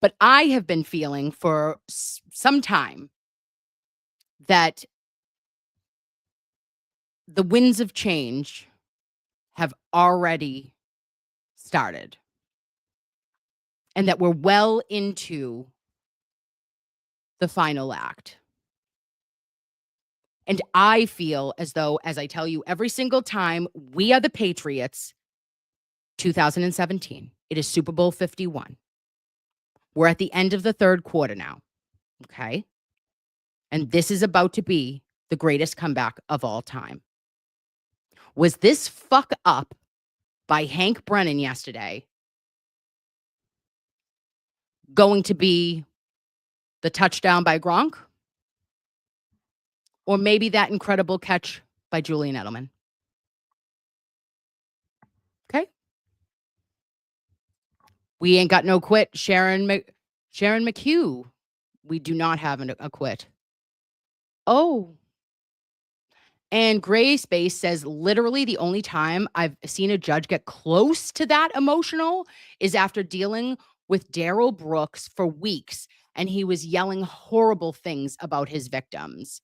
but I have been feeling for some time that the winds of change have already started and that we're well into the final act. And I feel as though, as I tell you every single time, we are the Patriots. 2017. It is Super Bowl 51. We're at the end of the third quarter now. Okay. And this is about to be the greatest comeback of all time. Was this fuck up by Hank Brennan yesterday going to be the touchdown by Gronk? Or maybe that incredible catch by Julian Edelman? Okay. We ain't got no quit. Sharon McHugh. We do not have a quit. Oh. And Gray Space says literally the only time I've seen a judge get close to that emotional is after dealing with Daryl Brooks for weeks, and he was yelling horrible things about his victims.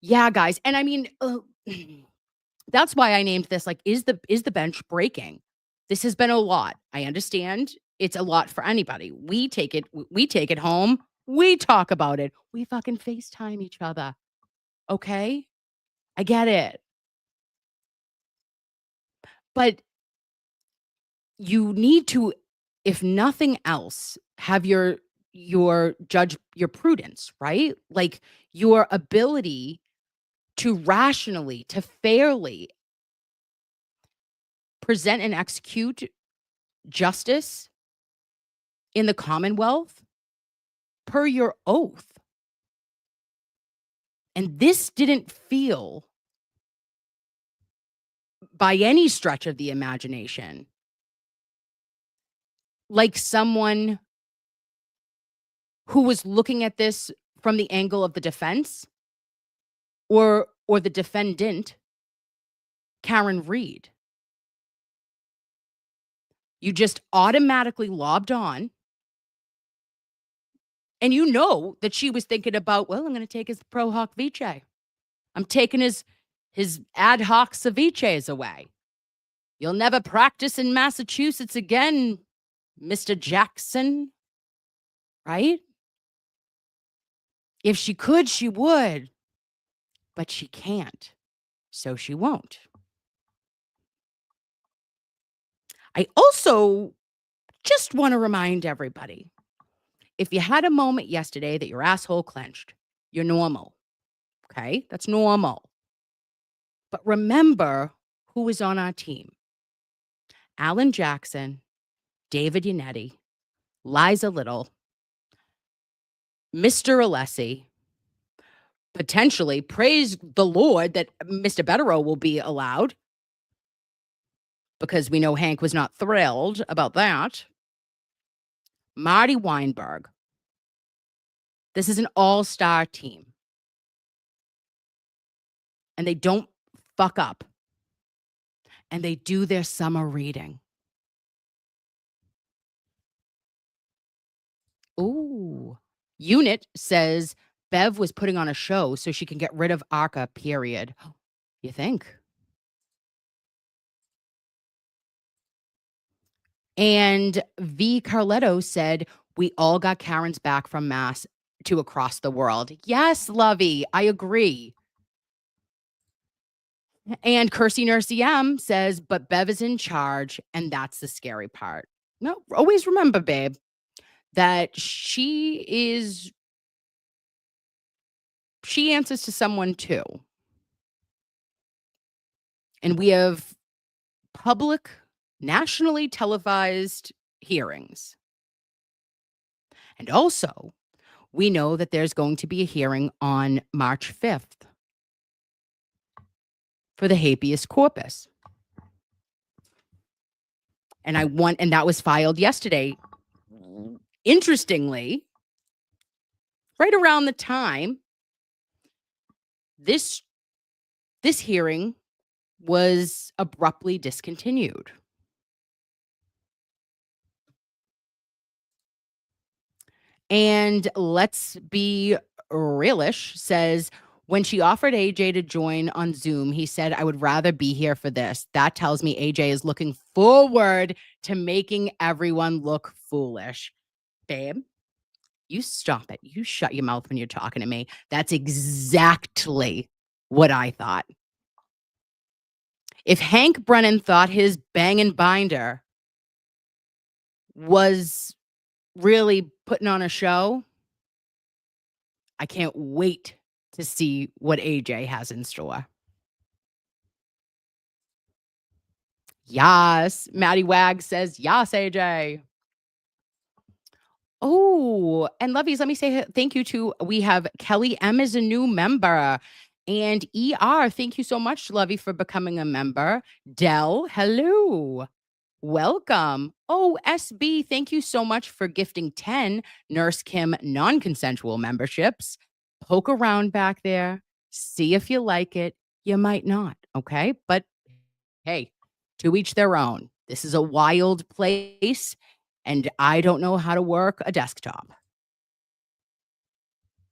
Yeah, guys. And I mean, that's why I named this, like, is the bench breaking? This has been a lot. I understand it's a lot for anybody. We take it home. We talk about it. We fucking FaceTime each other. Okay? I get it. But you need to, if nothing else, have your prudence, right? Like your ability to rationally, to fairly present and execute justice in the Commonwealth per your oath. And this didn't feel, by any stretch of the imagination, like someone who was looking at this from the angle of the defense or the defendant, Karen Read. You just automatically lobbed on. And you know that she was thinking about, well, I'm going to take his pro hoc vice. I'm taking his ad hoc ceviches away. You'll never practice in Massachusetts again, Mr. Jackson. Right? If she could, she would. But she can't. So she won't. I also just want to remind everybody, if you had a moment yesterday that your asshole clenched, you're normal. Okay? That's normal. But remember who was on our team. Alan Jackson, David Yannetti, Liza Little, Mr. Alessi, potentially, praise the Lord that Mr. Bettero will be allowed, because we know Hank was not thrilled about that. Marty Weinberg. This is an all-star team. And they don't fuck up. And they do their summer reading. Ooh, Unit says Bev was putting on a show so she can get rid of Arca, period. You think? And V. Carletto said, we all got Karen's back from Mass to across the world. Yes, Lovey, I agree. And Kersey Nursey M says, but Bev is in charge, and that's the scary part. No, always remember, babe, that she answers to someone too. And we have public, nationally televised hearings. And also, we know that there's going to be a hearing on March 5th for the habeas corpus. And that was filed yesterday. Interestingly, right around the time this hearing was abruptly discontinued. And let's be realish, says, when she offered AJ to join on Zoom, he said, I would rather be here for this. That tells me AJ is looking forward to making everyone look foolish. Babe, you stop it. You shut your mouth when you're talking to me. That's exactly what I thought. If Hank Brennan thought his bangin' binder was really putting on a show, I can't wait to see what AJ has in store. Yes. Maddie Wag says, yes, AJ. Oh, and Loveys, let me say thank you to, we have Kelly M is a new member. And ER, thank you so much, Lovey, for becoming a member. Dell, hello. Welcome. Oh, SB, thank you so much for gifting 10 Nurse Kim non-consensual memberships. Poke around back there. See if you like it. You might not, okay? But hey, to each their own. This is a wild place, and I don't know how to work a desktop.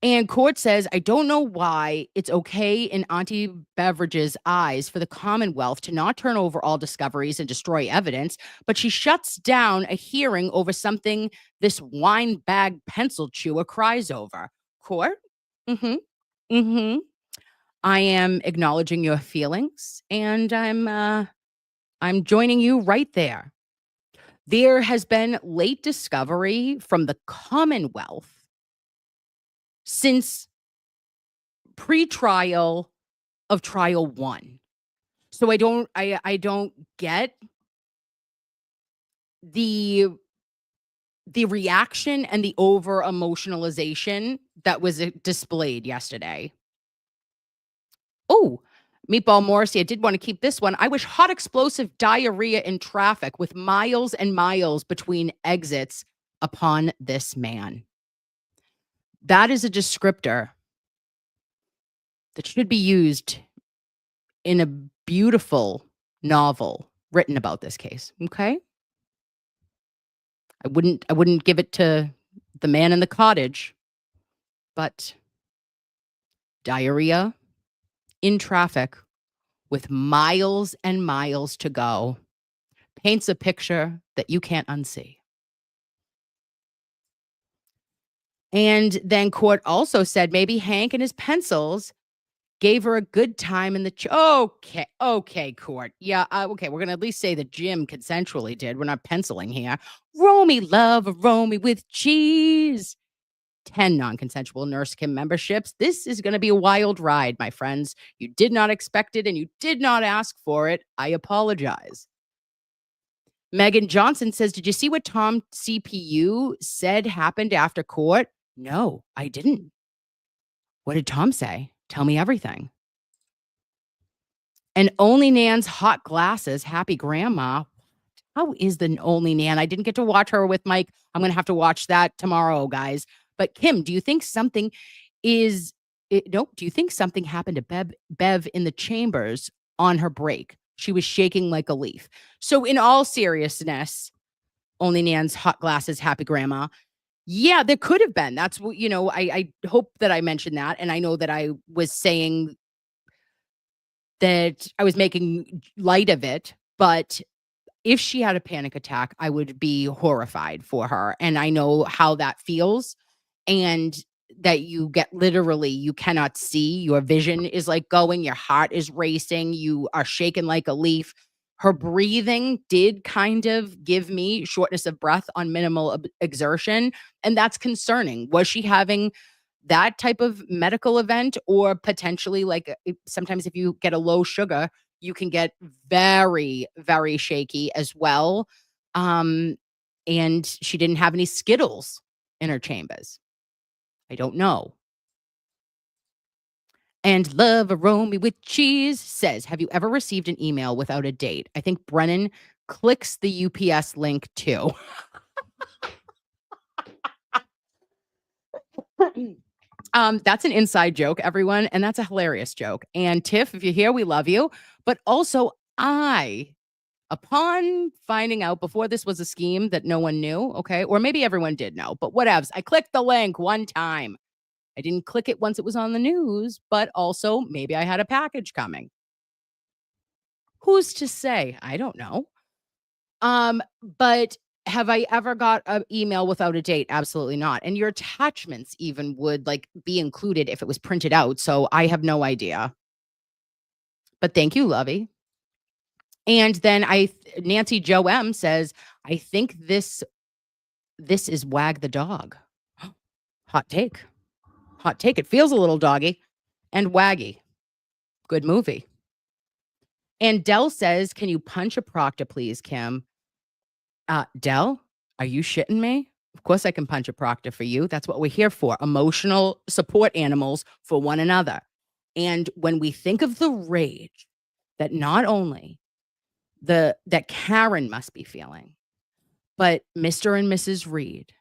And court says, I don't know why it's okay in Auntie Beveridge's eyes for the Commonwealth to not turn over all discoveries and destroy evidence, but she shuts down a hearing over something this wine bag pencil chewer cries over. Court? I am acknowledging your feelings, and I'm joining you right there. There has been late discovery from the Commonwealth since pre-trial of trial 1. So I don't get the reaction and the over emotionalization that was displayed yesterday. Oh, Meatball Morrissey, I did want to keep this one. I wish hot explosive diarrhea in traffic with miles and miles between exits upon this man. That is a descriptor that should be used in a beautiful novel written about this case. Okay. I wouldn't give it to the man in the cottage, but diarrhea in traffic with miles and miles to go paints a picture that you can't unsee. And then court also said maybe Hank and his pencils gave her a good time in the okay, court. Yeah, okay, we're going to at least say that Jim consensually did. We're not penciling here. Romy love, Romy with cheese. 10 non-consensual Nurse Kim memberships. This is going to be a wild ride, my friends. You did not expect it and you did not ask for it. I apologize. Megan Johnson says, did you see what Tom CPU said happened after court? No, I didn't. What did Tom say? Tell me everything. And Only Nan's hot glasses, happy grandma. How is the Only Nan? I didn't get to watch her with Mike. I'm going to have to watch that tomorrow, guys. But Kim, do you think something happened to Bev in the chambers on her break? She was shaking like a leaf. So in all seriousness, Only Nan's hot glasses, happy grandma, Yeah, there could have been. That's what, I hope that I mentioned that. And I know that I was saying that I was making light of it, but if she had a panic attack, I would be horrified for her. And I know how that feels. And that you get literally, you cannot see, your vision is like going, your heart is racing, you are shaking like a leaf. Her breathing did kind of give me shortness of breath on minimal exertion. And that's concerning. Was she having that type of medical event, or potentially like sometimes if you get a low sugar, you can get very, very shaky as well. And she didn't have any Skittles in her chambers. I don't know. And Love a Romy with Cheese says, have you ever received an email without a date? I think Brennan clicks the UPS link too. That's an inside joke, everyone, and that's a hilarious joke. And Tiff, if you're here, we love you. But also, upon finding out before this was a scheme that no one knew, okay, or maybe everyone did know, but whatevs, I clicked the link one time. I didn't click it once it was on the news, but also maybe I had a package coming. Who's to say? I don't know. But have I ever got an email without a date? Absolutely not. And your attachments even would like be included if it was printed out. So I have no idea. But thank you, Lovey. And then Nancy Joe M says, I think this is Wag the Dog. Hot take. Hot take. It feels a little doggy and waggy. Good movie. And Dell says, can you punch a proctor, please, Kim? Dell, are you shitting me? Of course I can punch a proctor for you. That's what we're here for. Emotional support animals for one another. And when we think of the rage that not only that Karen must be feeling, but Mr. and Mrs. Read,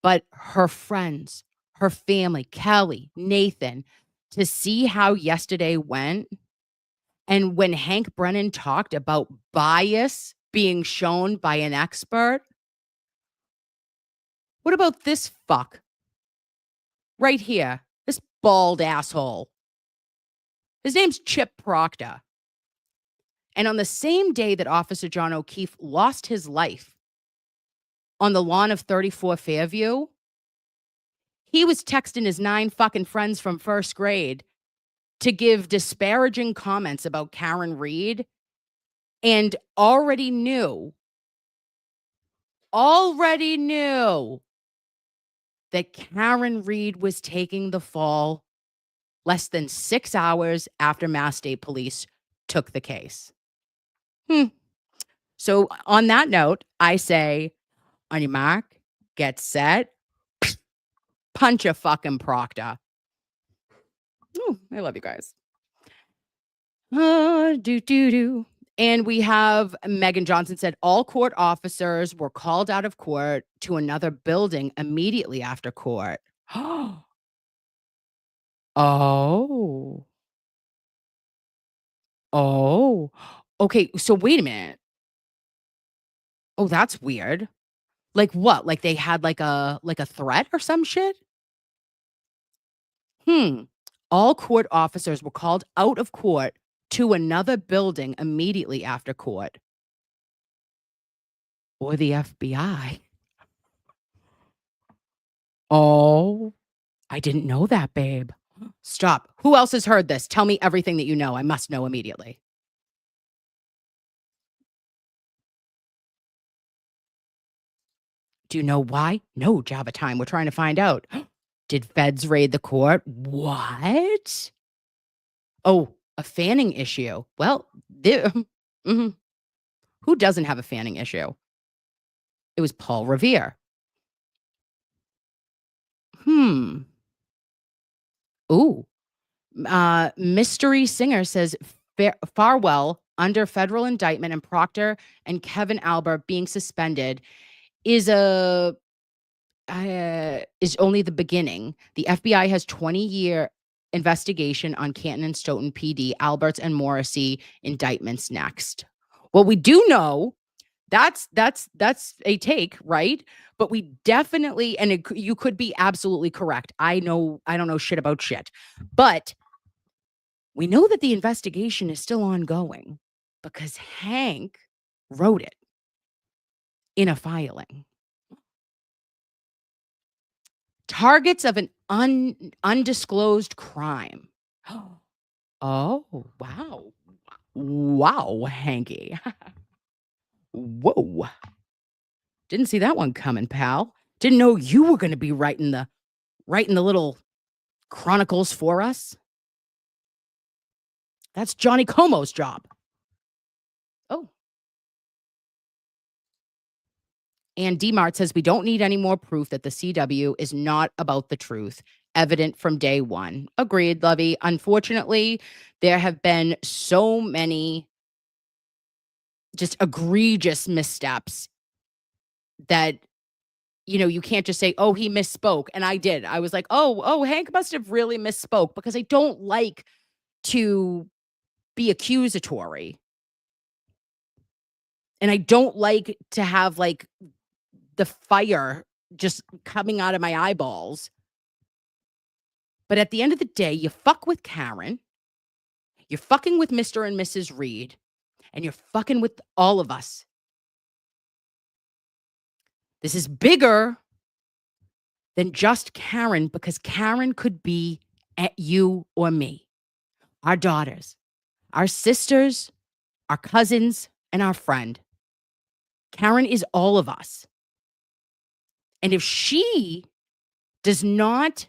but her friends, her family, Kelly, Nathan, to see how yesterday went. And when Hank Brennan talked about bias being shown by an expert, what about this fuck right here? This bald asshole. His name's Chip Proctor. And on the same day that Officer John O'Keefe lost his life on the lawn of 34 Fairview, he was texting his 9 fucking friends from first grade to give disparaging comments about Karen Read, and already knew that Karen Read was taking the fall less than 6 hours after Mass State Police took the case. So on that note, I say, on your mark, get set, punch a fucking proctor. Oh, I love you guys. And we have Megan Johnson said all court officers were called out of court to another building immediately after court. Oh. Okay, so wait a minute. Oh, that's weird. Like what? Like they had like a threat or some shit? All court officers were called out of court to another building immediately after court. Or the FBI. Oh, I didn't know that, babe. Stop. Who else has heard this? Tell me everything that you know. I must know immediately. Do you know why? No, Java time. We're trying to find out. Did feds raid the court? What? Oh, a fanning issue. Well, who doesn't have a fanning issue? It was Paul Revere. Ooh. Mystery Singer says Farwell under federal indictment and Proctor and Kevin Albert being suspended is only the beginning. The FBI has 20-year investigation on Canton and Stoughton PD, Alberts and Morrissey indictments next. Well, we do know That's a take, right? But we definitely, and you could be absolutely correct. I don't know shit about shit, but we know that the investigation is still ongoing because Hank wrote it in a filing. Targets of an undisclosed crime. Oh, wow. Wow, Hanky. Whoa. Didn't see that one coming, pal. Didn't know you were going to be writing the little chronicles for us. That's Johnny Como's job. Oh. And DMart says we don't need any more proof that the CW is not about the truth. Evident from day one. Agreed, Lovey. Unfortunately, there have been so many just egregious missteps that, you can't just say, oh, he misspoke. And I did. I was like, oh, Hank must have really misspoke, because I don't like to be accusatory. And I don't like to have like the fire just coming out of my eyeballs. But at the end of the day, you fuck with Karen, you're fucking with Mr. and Mrs. Read, and you're fucking with all of us. This is bigger than just Karen, because Karen could be at you or me, our daughters, our sisters, our cousins, and our friend. Karen is all of us. And if she does not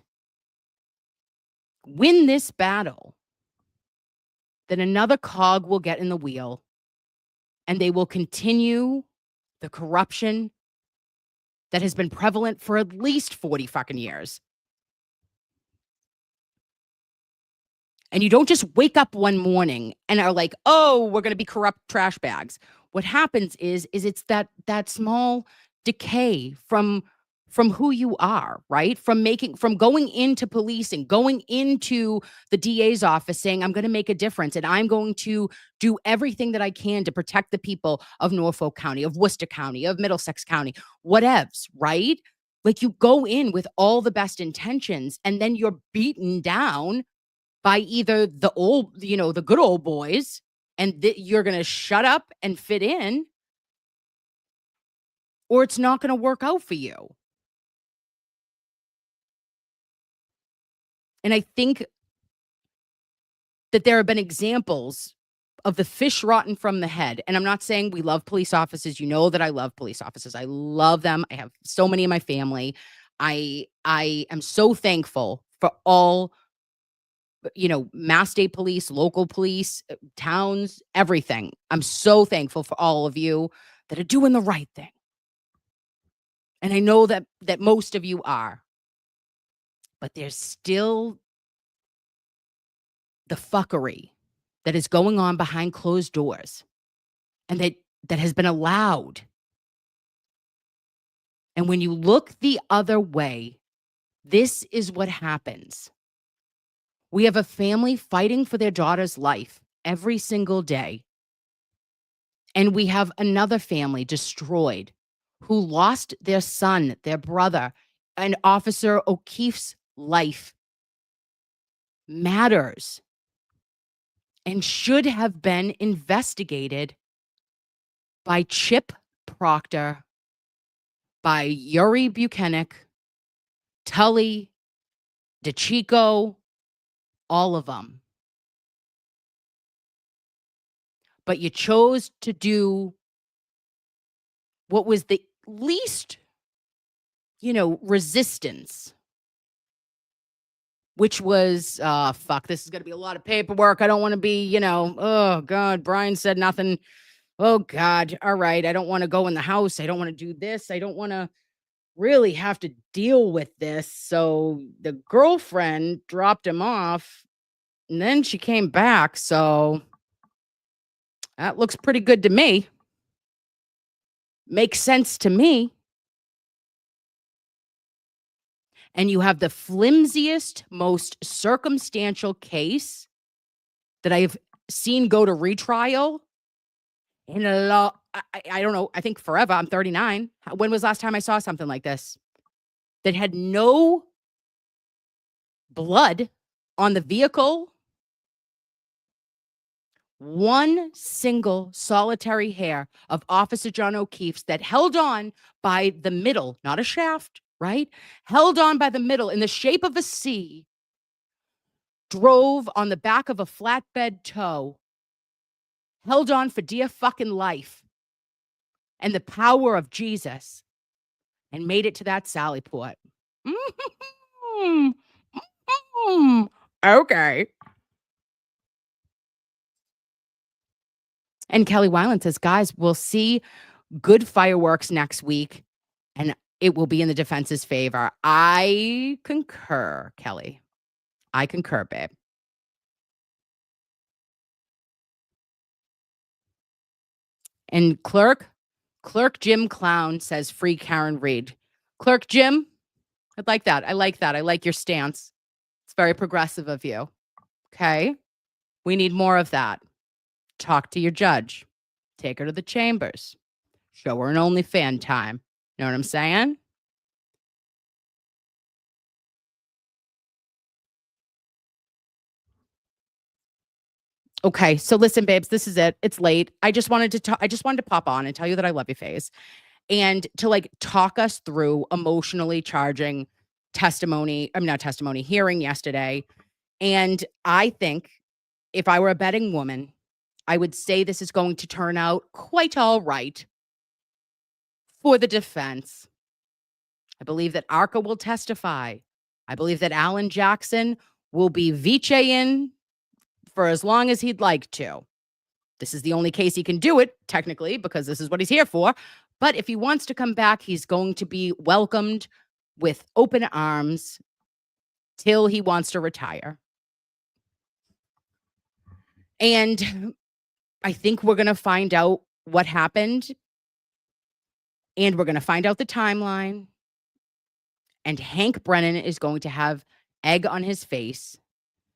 win this battle, then another cog will get in the wheel, and they will continue the corruption that has been prevalent for at least 40 fucking years. And you don't just wake up one morning and are like, oh, we're going to be corrupt trash bags. What happens is it's that small decay from who you are, right? From going into policing, going into the DA's office saying, I'm going to make a difference, and I'm going to do everything that I can to protect the people of Norfolk County, of Worcester County, of Middlesex County, whatevs, right? Like, you go in with all the best intentions, and then you're beaten down by either the good old boys, and you're going to shut up and fit in, or it's not going to work out for you. And I think that there have been examples of the fish rotten from the head. And I'm not saying we love police officers. You know that I love police officers. I love them. I have so many in my family. I am so thankful for all, Mass State Police, local police, towns, everything. I'm so thankful for all of you that are doing the right thing. And I know that most of you are. But there's still the fuckery that is going on behind closed doors, and that has been allowed. And when you look the other way, this is what happens. We have a family fighting for their daughter's life every single day. And we have another family destroyed who lost their son, their brother, and Officer O'Keefe's life matters and should have been investigated by Chip Proctor, by Yuri Buchanan, Tully, DeChico, all of them. But you chose to do what was the least, resistance, which was, fuck, this is going to be a lot of paperwork. I don't want to be, oh, God, Brian said nothing. Oh, God. All right. I don't want to go in the house. I don't want to do this. I don't want to really have to deal with this. So the girlfriend dropped him off, and then she came back. So that looks pretty good to me. Makes sense to me. And you have the flimsiest, most circumstantial case that I've seen go to retrial in a lot. I don't know. I think forever. I'm 39. When was the last time I saw something like this that had no blood on the vehicle? One single solitary hair of Officer John O'Keefe's that held on by the middle, not a shaft, right? Held on by the middle in the shape of a C, drove on the back of a flatbed tow, held on for dear fucking life and the power of Jesus, and made it to that Sally Port. Okay. And Kelly Weiland says, guys, we'll see good fireworks next week, and it will be in the defense's favor. I concur, Kelly. I concur, babe. And Clerk Jim Clown says, free Karen Read. Clerk Jim, I'd like that. I like that. I like your stance. It's very progressive of you. Okay. We need more of that. Talk to your judge. Take her to the chambers. Show her an OnlyFans time. Know what I'm saying? Okay, so listen, babes, this is it. It's late. I just wanted to pop on and tell you that I love you, Faze, and to like talk us through emotionally charging hearing yesterday. And I think if I were a betting woman, I would say this is going to turn out quite all right for the defense. I believe that Arca will testify. I believe that Alan Jackson will be VJing for as long as he'd like to. This is the only case he can do it, technically, because this is what he's here for. But if he wants to come back, he's going to be welcomed with open arms till he wants to retire. And I think we're going to find out what happened. And we're going to find out the timeline. And Hank Brennan is going to have egg on his face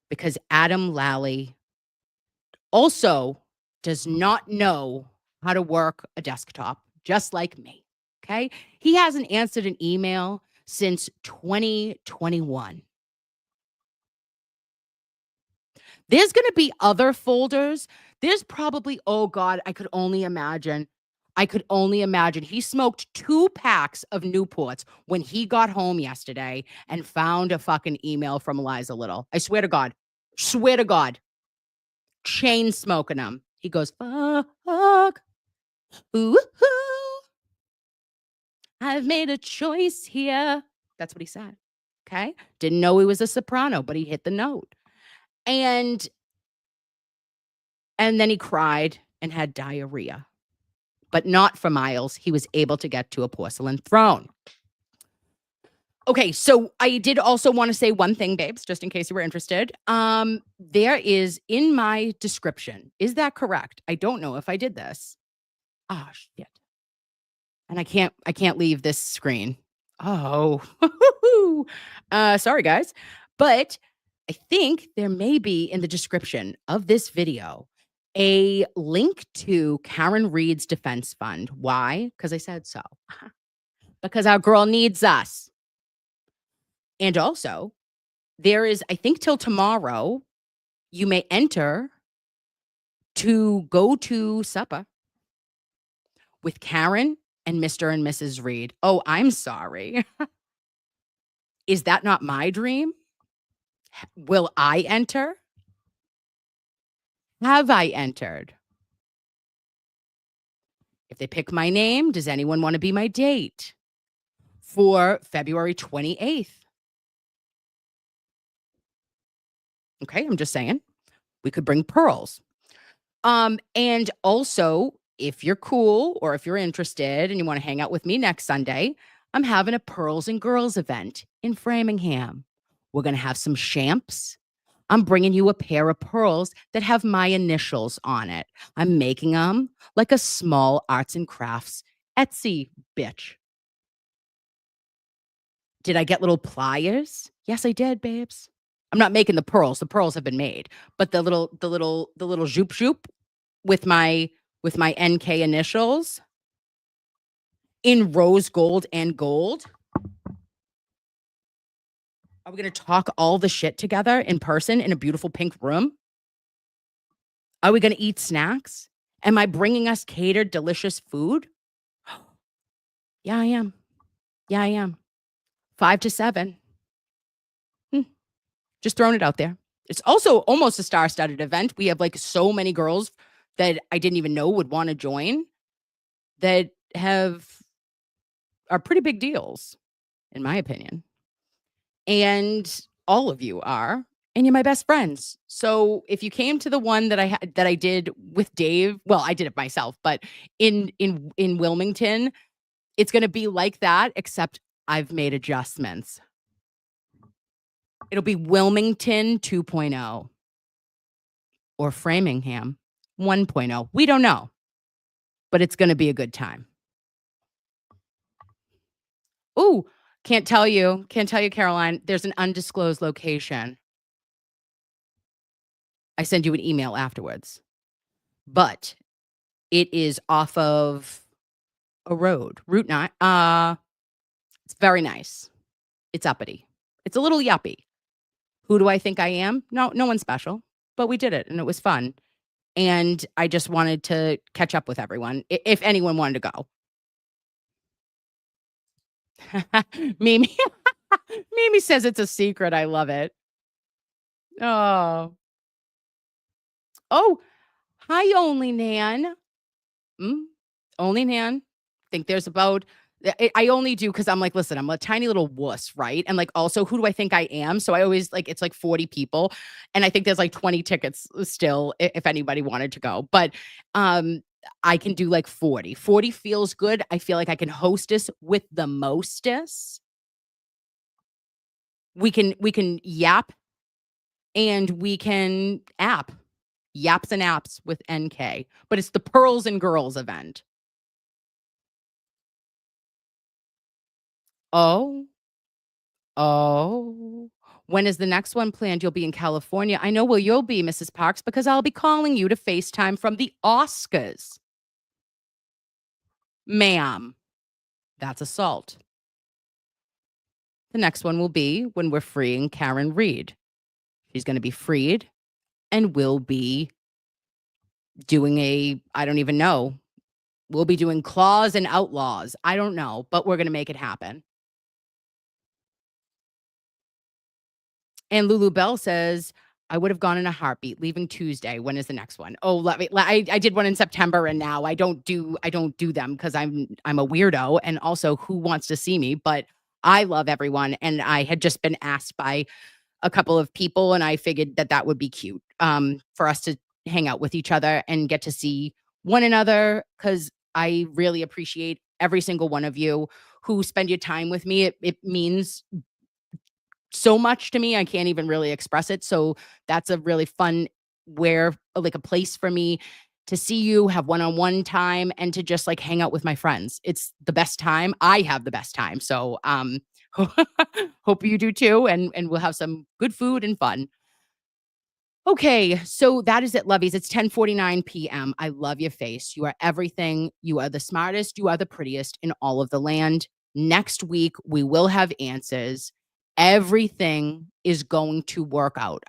because Adam Lally also does not know how to work a desktop, just like me. Okay. He hasn't answered an email since 2021. There's going to be other folders. There's probably, oh God, I could only imagine. He smoked 2 packs of Newports when he got home yesterday and found a fucking email from Eliza Little. I swear to God. Chain smoking them. He goes, fuck. Ooh, I've made a choice here. That's what he said. Okay. Didn't know he was a soprano, but he hit the note. And then he cried and had diarrhea. But not for miles. He was able to get to a porcelain throne. Okay, so I did also want to say one thing, babes, just in case you were interested. There is in my description. Is that correct? I don't know if I did this. Ah, shit. And I can't leave this screen. Oh, sorry, guys. But I think there may be in the description of this video a link to Karen Read's defense fund. Why? Because I said so. Because our girl needs us. And also, there is, I think till tomorrow, you may enter to go to supper with Karen and Mr. and Mrs. Read. Oh, I'm sorry. Is that not my dream? Will I enter? Have I entered? If they pick my name, does anyone want to be my date for February 28th? Okay, I'm just saying. We could bring pearls. And also, if you're cool or if you're interested and you want to hang out with me next Sunday, I'm having a Pearls and Girls event in Framingham. We're going to have some champs. I'm bringing you a pair of pearls that have my initials on it. I'm making them like a small arts and crafts Etsy bitch. Did I get little pliers? Yes, I did, babes. I'm not making the pearls. The pearls have been made, but the little zoop zoop with my with my NK initials in rose gold and gold. Are we going to talk all the shit together in person in a beautiful pink room? Are we going to eat snacks? Am I bringing us catered, delicious food? Yeah, I am. Yeah, I am. 5 to 7. Just throwing it out there. It's also almost a star-studded event. We have like so many girls that I didn't even know would want to join that are pretty big deals, in my opinion. And all of you are, and you're my best friends. So if you came to the one that I did with Dave, well, I did it myself, but in Wilmington, it's going to be like that, except I've made adjustments. It'll be Wilmington 2.0 or Framingham 1.0. We don't know, but it's going to be a good time. Ooh, can't tell you, Caroline. There's an undisclosed location. I send you an email afterwards, but it is off of a road, Route 9. It's very nice. It's uppity. It's a little yuppie. Who do I think I am? No one special, but we did it and it was fun. And I just wanted to catch up with everyone, if anyone wanted to go. Mimi, Mimi says it's a secret. I love it. Oh, hi, Only Nan. Only Nan. Think there's about. I only do because I'm like, listen, I'm a tiny little wuss, right? And like, also, who do I think I am? So I always like, it's like 40 people, and I think there's like 20 tickets still, if anybody wanted to go. But I can do like 40. 40 feels good. I feel like I can hostess with the mostest. We can yap, and we can app. Yaps and apps with NK, but it's the Pearls and Girls event. Oh, when is the next one planned? You'll be in California. I know where you'll be, Mrs. Parks, because I'll be calling you to FaceTime from the Oscars. Ma'am, that's assault. The next one will be when we're freeing Karen Read. She's going to be freed, and we'll be doing I don't even know. We'll be doing Claws and Outlaws. I don't know, but we're going to make it happen. And Lulu Bell says, I would have gone in a heartbeat, leaving Tuesday. When is the next one? Oh, I did one in September, and now I don't do them because I'm a weirdo. And also, who wants to see me? But I love everyone. And I had just been asked by a couple of people, and I figured that would be cute for us to hang out with each other and get to see one another, because I really appreciate every single one of you who spend your time with me. It means so much to me. I can't even really express it. So that's a really fun like a place for me to see you, have one-on-one time, and to just like hang out with my friends. It's the best time. I have the best time. So hope you do too. And we'll have some good food and fun. Okay, so that is at Loveys. It's 10:49 p.m. I love your face. You are everything. You are the smartest. You are the prettiest in all of the land. Next week, we will have answers. Everything is going to work out.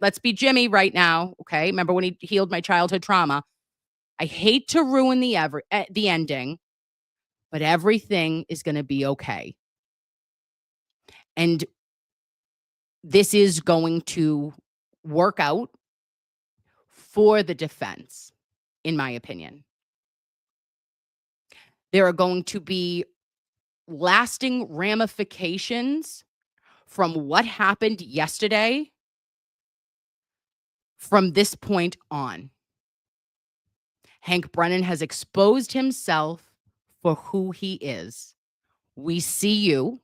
Let's be Jimmy right now, okay? Remember when he healed my childhood trauma? I hate to ruin the ending, but everything is going to be okay. And this is going to work out for the defense, in my opinion. There are going to be lasting ramifications from what happened yesterday from this point on. Hank Brennan has exposed himself for who he is. We see you.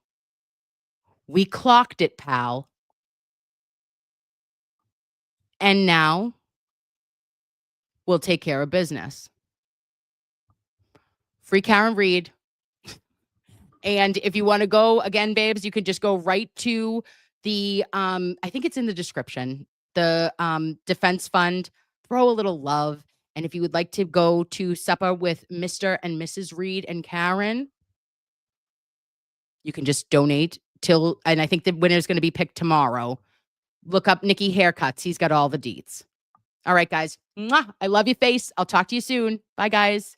We clocked it, pal. And now we'll take care of business. Free Karen Read. And if you want to go again, babes, you can just go right to the I think it's in the description, the defense fund. Throw a little love. And if you would like to go to supper with Mr. and Mrs. Read and Karen, you can just donate till, and I think the winner is going to be picked tomorrow. Look up Nikki Haircuts. He's got all the deets. All right, guys. Mwah! I love you, face. I'll talk to you soon. Bye, guys.